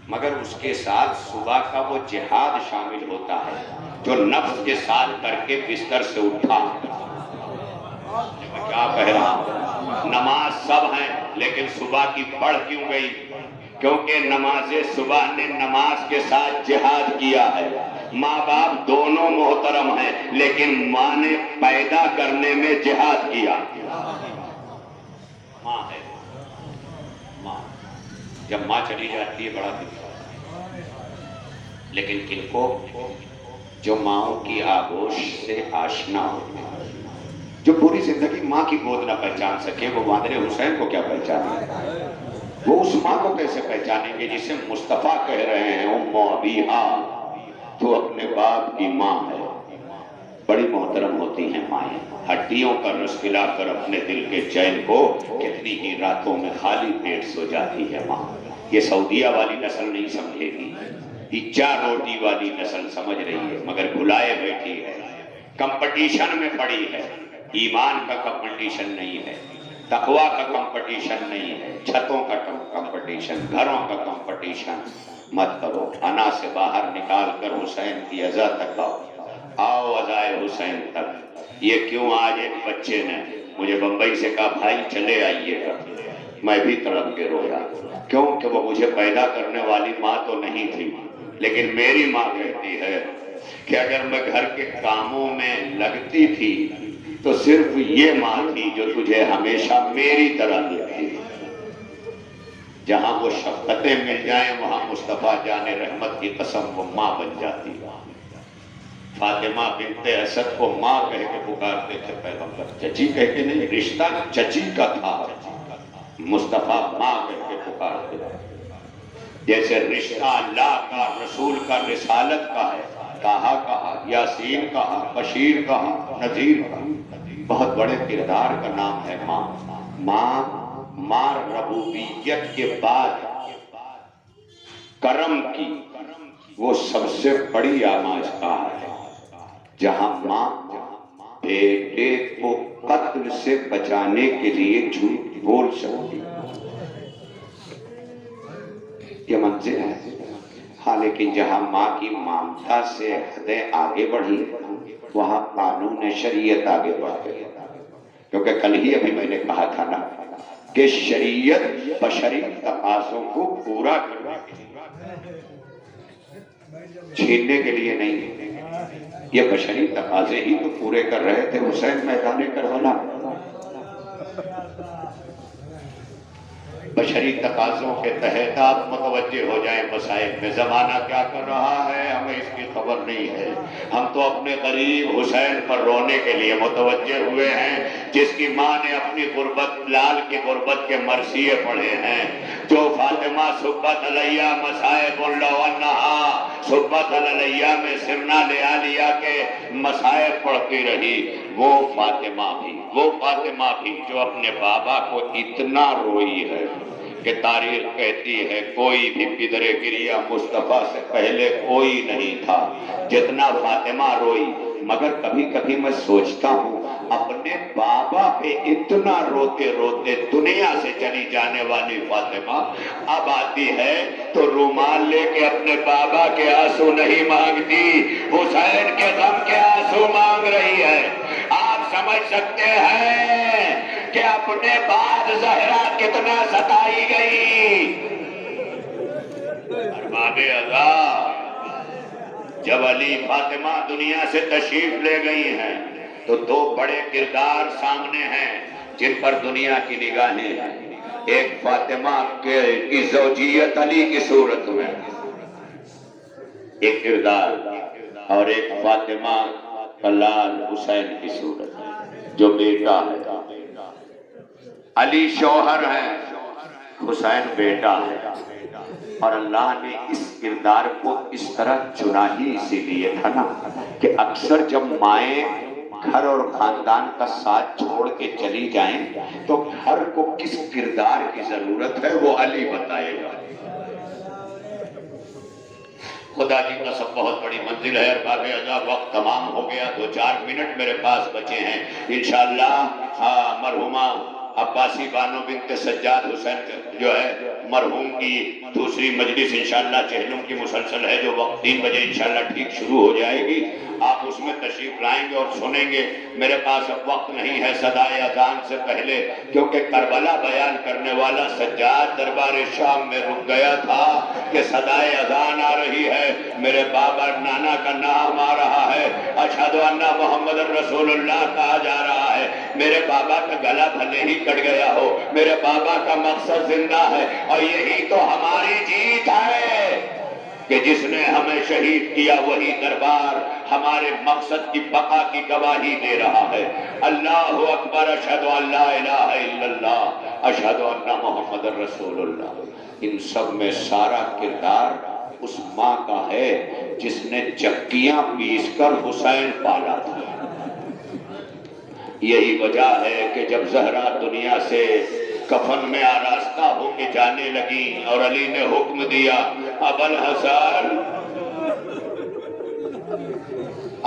مگر اس کے ساتھ صبح کا وہ جہاد شامل ہوتا ہے جو نفس کے ساتھ کر کے بستر سے اٹھا۔ میں کیا کہہ رہا ہوں؟ نماز سب ہیں لیکن صبح کی بڑھ کیوں گئی؟ کیونکہ نماز صبح نے نماز کے ساتھ جہاد کیا ہے۔ ماں باپ دونوں محترم ہیں لیکن ماں نے پیدا کرنے میں جہاد کیا۔ ماں ہے، ماں جب ماں چلی جاتی ہے بڑا دکھ ہوتا ہے، لیکن کن کو؟ جو ماؤں کی آغوش سے آشنا ہوتے ہیں، جو پوری زندگی ماں کی گود نہ پہچان سکے، وہ واندر حسین کو کیا پہچانے؟ وہ اس ماں کو کیسے پہچانیں گے جسے مصطفیٰ کہہ رہے ہیں ام ابیہا، تو اپنے باپ کی ماں ہے۔ بڑی محترم ہوتی ہیں مائیں، ہڈیوں کا رس پلا کر اپنے دل کے چین کو کتنی ہی راتوں میں خالی پیٹ سو جاتی ہے ماں۔ یہ سعودیہ والی نسل نہیں سمجھے گی، یہ 4 روٹی والی نسل سمجھ رہی ہے مگر بھلائے بیٹھی ہے، کمپٹیشن میں پڑی ہے۔ ایمان کا کمپٹیشن نہیں ہے، تقوی کا کمپٹیشن نہیں ہے، چھتوں کا کمپٹیشن، گھروں کا کمپٹیشن مت کرو۔ انا سے باہر نکال کر حسین کی ازا تک آؤ، ازائے حسین تک۔ یہ کیوں آج ایک بچے نے مجھے بمبئی سے کہا بھائی چلے آئیے گا، میں بھی تڑپ کے رویا، کیونکہ وہ مجھے پیدا کرنے والی ماں تو نہیں تھی، لیکن میری ماں کہتی ہے کہ اگر میں گھر کے کاموں میں لگتی تھی تو صرف یہ ماں تھی جو تجھے ہمیشہ میری طرح دیکھتی تھی۔ جہاں وہ شفقتیں مل جائیں وہاں مصطفیٰ جان رحمت کی قسم وہ ماں بن جاتی۔ فاطمہ بنت اسد کو ماں کہہ کے پکارتے تھے پیغمبر، چچی کہہ کے نہیں، رشتہ چچی کا تھا، مصطفیٰ ماں کہہ کے پکارتے تھے۔ جیسے رشتہ اللہ کا، رسول کا، رسالت کا ہے، کہا یاسین کہا، بشیر کہا، نذیر کہا، بہت بڑے کردار کا نام ہے ماں۔ ماں ربوبیت کے بعد کرم کی وہ سب سے بڑی آماجگاہ ہے جہاں ماں بیٹے کو قتل سے بچانے کے لیے جھوٹ بول سکتی یہ منزل ہے. ہاں لیکن جہاں ماں کی ممتا سے حدیں آگے بڑھی وہاں قانون شریعت آگے بڑھ گئی. کیونکہ کل ہی ابھی میں نے کہا تھا نا کہ شریعت بشری تقاضوں کو پورا چھیننے کے لیے نہیں. یہ بشری تقاضے ہی تو پورے کر رہے تھے حسین میدان کربلا. بشری تقاضوں کے تحت آپ متوجہ ہو جائیں مسائل میں. زمانہ کیا کر رہا ہے ہمیں اس کی خبر نہیں ہے. ہم تو اپنے غریب حسین پر رونے کے لیے متوجہ ہوئے ہیں جس کی ماں نے اپنی غربت لال کی غربت کے مرثیے پڑھے ہیں. جو فاطمہ صبت علیہ مصائب اللہ صبت علیہ میں سرنا لیا لیا کے مصائب پڑھتی رہی. وہ فاطمہ بھی جو اپنے بابا کو اتنا روئی ہے کہ تاریخ کہتی ہے کوئی بھی پدر گریہ مصطفیٰ سے پہلے کوئی نہیں تھا جتنا فاطمہ روئی. مگر کبھی کبھی میں سوچتا ہوں اپنے بابا پہ اتنا روتے روتے دنیا سے چلی جانے والی فاطمہ اب آتی ہے تو رومال لے کے اپنے بابا کے آنسو نہیں مانگتی, حسین کے غم کے آنسو مانگ رہی ہے. آپ سمجھ سکتے ہیں کہ اپنے بعد زہرا کتنا ستائی گئی. ارباب ازا جب علی فاطمہ دنیا سے تشریف لے گئی ہیں تو دو بڑے کردار سامنے ہیں جن پر دنیا کی نگاہیں ہیں. ایک فاطمہ کی زوجیت علی کی صورت میں ایک کردار اور ایک فاطمہ کا لال حسین کی صورت جو بیٹا ہے. علی شوہر ہے, حسین بیٹا ہے. اور اللہ نے اس کردار کو اس طرح چنا ہی اسی لیے تھا نا کہ اکثر جب مائیں گھر اور خاندان کا ساتھ چھوڑ کے چلی جائیں تو گھر کو کس کردار کی ضرورت ہے وہ علی بتائے گا. خدا کی قسم بہت بڑی منزل ہے. ارباب ازا وقت تمام ہو گیا, 2-4 منٹ میرے پاس بچے ہیں. انشاءاللہ مرحومہ عباسی بانو بنت سجاد حسین جو ہے مرحوم کی دوسری مجلس انشاءاللہ چہلم کی مسلسل ہے جو وقت 3 بجے انشاءاللہ ٹھیک شروع ہو جائے گی. آپ اس میں تشریف لائیں گے اور سنیں گے. میرے پاس اب وقت نہیں ہے صدائے اذان سے پہلے, کیونکہ کربلا بیان کرنے والا سجاد دربار شام میں رک گیا تھا کہ صدائے اذان آ رہی ہے, میرے بابا نانا کا نام آ رہا ہے, اشہد ان محمد رسول اللہ کہا جا رہا ہے. میرے بابا کا گلا بھلے ہی کٹ گیا ہو, میرے بابا کا مقصد زندہ ہے. اور یہی تو ہماری جیت ہے کہ جس نے ہمیں شہید کیا وہی دربار ہمارے مقصد کی بقا کی گواہی دے رہا ہے. اللہ اکبر, اشہد ان لا الہ الا اللہ, اشہد ان محمد رسول اللہ. ان سب میں سارا کردار اس ماں کا ہے جس نے چکیاں پیس کر حسین پالا تھا. یہی وجہ ہے کہ جب زہرا دنیا سے کفن میں آراستہ ہو کے جانے لگی اور علی نے حکم دیا ابو الحسن,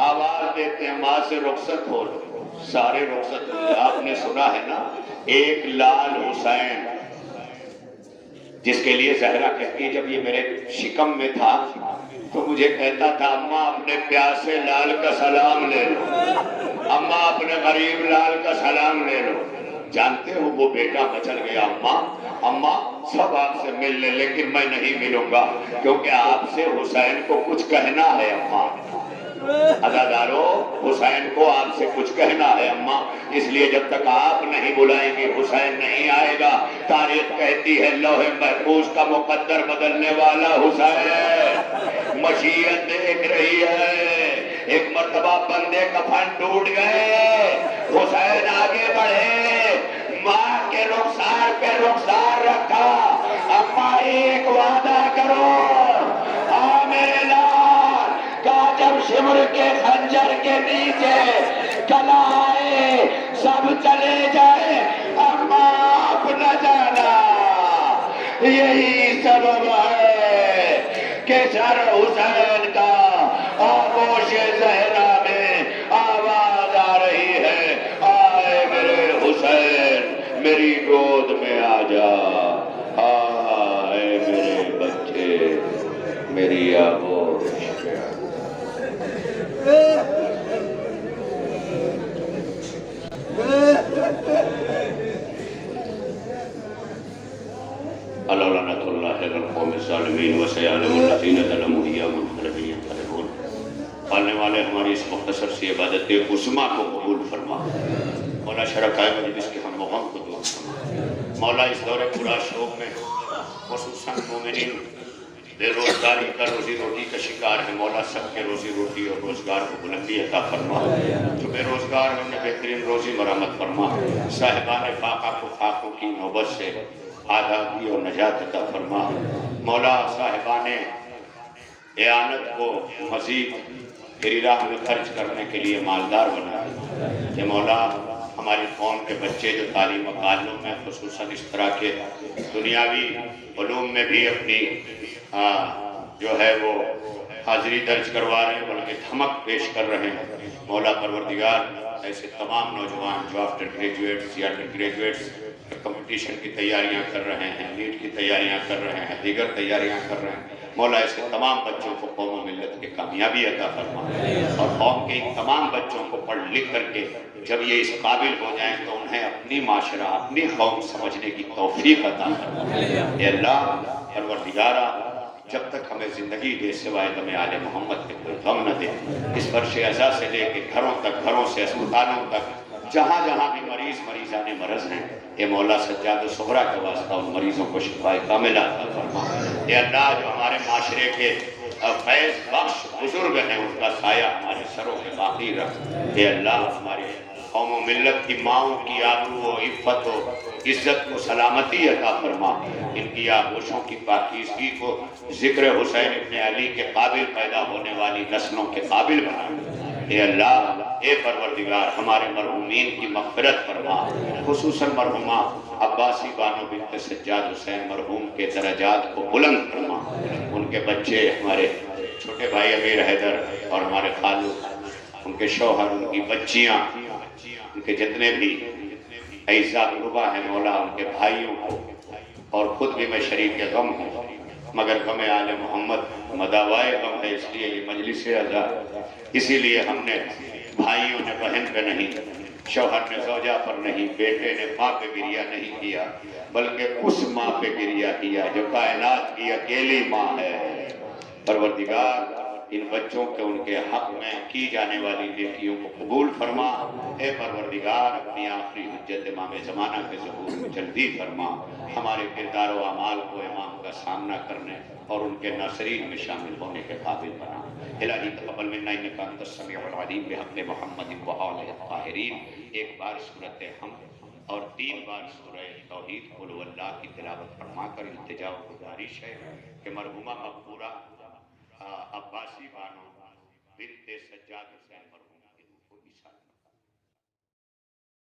آواز دیتے ہیں ماں سے رخصت ہو, سارے رخصت ہو. آپ نے سنا ہے نا ایک لال حسین جس کے لیے زہرا کہتی ہے جب یہ میرے شکم میں تھا تو مجھے کہتا تھا اماں اپنے پیاسے لال کا سلام لے لو, اماں اپنے غریب لال کا سلام لے لو. جانتے ہو وہ بیٹا مچل گیا, اماں سب آپ سے مل لیں لیکن میں نہیں ملوں گا کیونکہ آپ سے حسین کو کچھ کہنا ہے. اماں عزادارو حسین کو آپ سے کچھ کہنا ہے اماں, اس لیے جب تک آپ نہیں بلائیں گے حسین نہیں آئے گا. تاریخ کہتی ہے لوح محفوظ کا مقدر بدلنے والا حسین مشیت دیکھ رہی ہے. ایک مرتبہ بندے کفن ٹوٹ گئے, حسین آگے بڑھے, ماں کے رخسار پہ رخسار رکھا, اماں ایک وعدہ کرو میرے لال کا جب شمر کے خنجر کے نیچے کلا آئے سب چلے جائے, اماں آپ نہ جانا. یہی سبب ہے کہ سر حسین کا آغوش زہرا میں آواز آ رہی ہے، آئے میرے حسین میری گود میں آ جا، آئے میرے بچے میری آغوش میں آ جا۔ اللہ لعنت اللہ علی القوم الظالمین وسیعلم الذین ظلموا ایہم الذین ینقلبون۔ پالنے والے ہماری اس مختصر سی عبادت عظمیٰ کو قبول فرما، مولا شرکائے مجلس کے ہم غم کو دور فرما، مولا اس دور پورا شوق میں خصوصاً مومنین بے روزگاری کا روزی روٹی کا شکار ہے، مولا سب کے روزی روٹی اور روزگار کو بلندی عطا فرما، جو بے روزگار ہیں انہیں بہترین روزی مرحمت فرما، صاحبان فاقہ کو فاقوں کی نوبت سے آزادی اور نجات عطا فرما، مولا صاحبان اعانت کو مزید تیری راہ میں خرچ کرنے کے لیے مالدار بنا کہ مولا ہماری قوم کے بچے جو تعلیم و تعلم میں خصوصاً اس طرح کے دنیاوی علوم میں بھی اپنی جو ہے وہ حاضری درج کروا رہے ہیں بلکہ دھمک پیش کر رہے ہیں، مولا پروردگار ایسے تمام نوجوان جو آفٹر گریجویٹس یا انڈر گریجویٹس کمپٹیشن کی تیاریاں کر رہے ہیں، نیٹ کی تیاریاں کر رہے ہیں، دیگر تیاریاں کر رہے ہیں، مولا ایسے تمام بچوں کو قوم و ملت کی کامیابی عطا فرما، اور قوم کے ان تمام بچوں کو پڑھ لکھ کر کے جب یہ اس قابل ہو جائیں تو انہیں اپنی معاشرہ اپنی قوم سمجھنے کی توفیق عطا فرما۔ اے اللہ پروردگارہ جب تک ہمیں زندگی دے سوائے غم آل محمد کے کوئی غم نہ دے، اس فرش عزا سے لے کے گھروں تک، گھروں سے اسپتالوں تک، جہاں جہاں بھی مریضان مرض ہیں، اے مولا سجاد و سغرا کا واسطہ ان مریضوں کو شفائے کاملہ عطا فرما۔ اے اللہ جو ہمارے معاشرے کے فیض بخش بزرگ ہیں ان کا سایہ ہمارے سروں پہ باقی رکھ۔ اے اللہ ہمارے قوم و ملت کی ماؤں کی آبرو و عفت و عزت کو سلامتی عطا فرما، ان کی آغوشوں کی پاکیزگی کو ذکر حسین ابن علی کے قابل پیدا ہونے والی نسلوں کے قابل بنا۔ اے اللہ اے پروردگار ہمارے مرحومین کی مغفرت فرما، خصوصاً مرحومہ عباسی بانو بنت سجاد حسین مرحوم کے درجات کو بلند فرما، ان کے بچے ہمارے چھوٹے بھائی امیر حیدر اور ہمارے خالو، ان کے شوہر، ان کی بچیاں، ان کے جتنے بھی اعزاء قربا ہیں مولا ان کے بھائیوں کو، اور خود بھی میں شریک غم ہوں، مگر غم آل محمد مداوائے غم ہے، اس لیے یہ مجلس عزا، اسی لیے ہم نے بھائیوں نے بہن پہ نہیں، شوہر نے زوجہ پر نہیں، بیٹے نے ماں پہ گریہ نہیں کیا، بلکہ اس ماں پہ گریہ کیا جو کائنات کی اکیلی ماں ہے۔ پروردگار ان بچوں کے ان کے حق میں کی جانے والی نیکیوں کو قبول فرما۔ اے پروردگار اپنی آخری حجت امام زمانہ کے ظہور میں جلدی فرما، ہمارے کردار و اعمال کو امام کا سامنا کرنے اور ان کے ناصرین میں شامل ہونے کے قابل بنا۔ الہی تقبل منا انک انت السمیع العلیم بحق محمد و آلہ الطاہرین۔ ایک بار سورۃ حمد اور 3 بار سورہ توحید قل هو اللہ کی تلاوت فرما کر التجا و گزارش ہے کہ مرحومہ مغفورہ عباسی بانو بنت سجاد حسین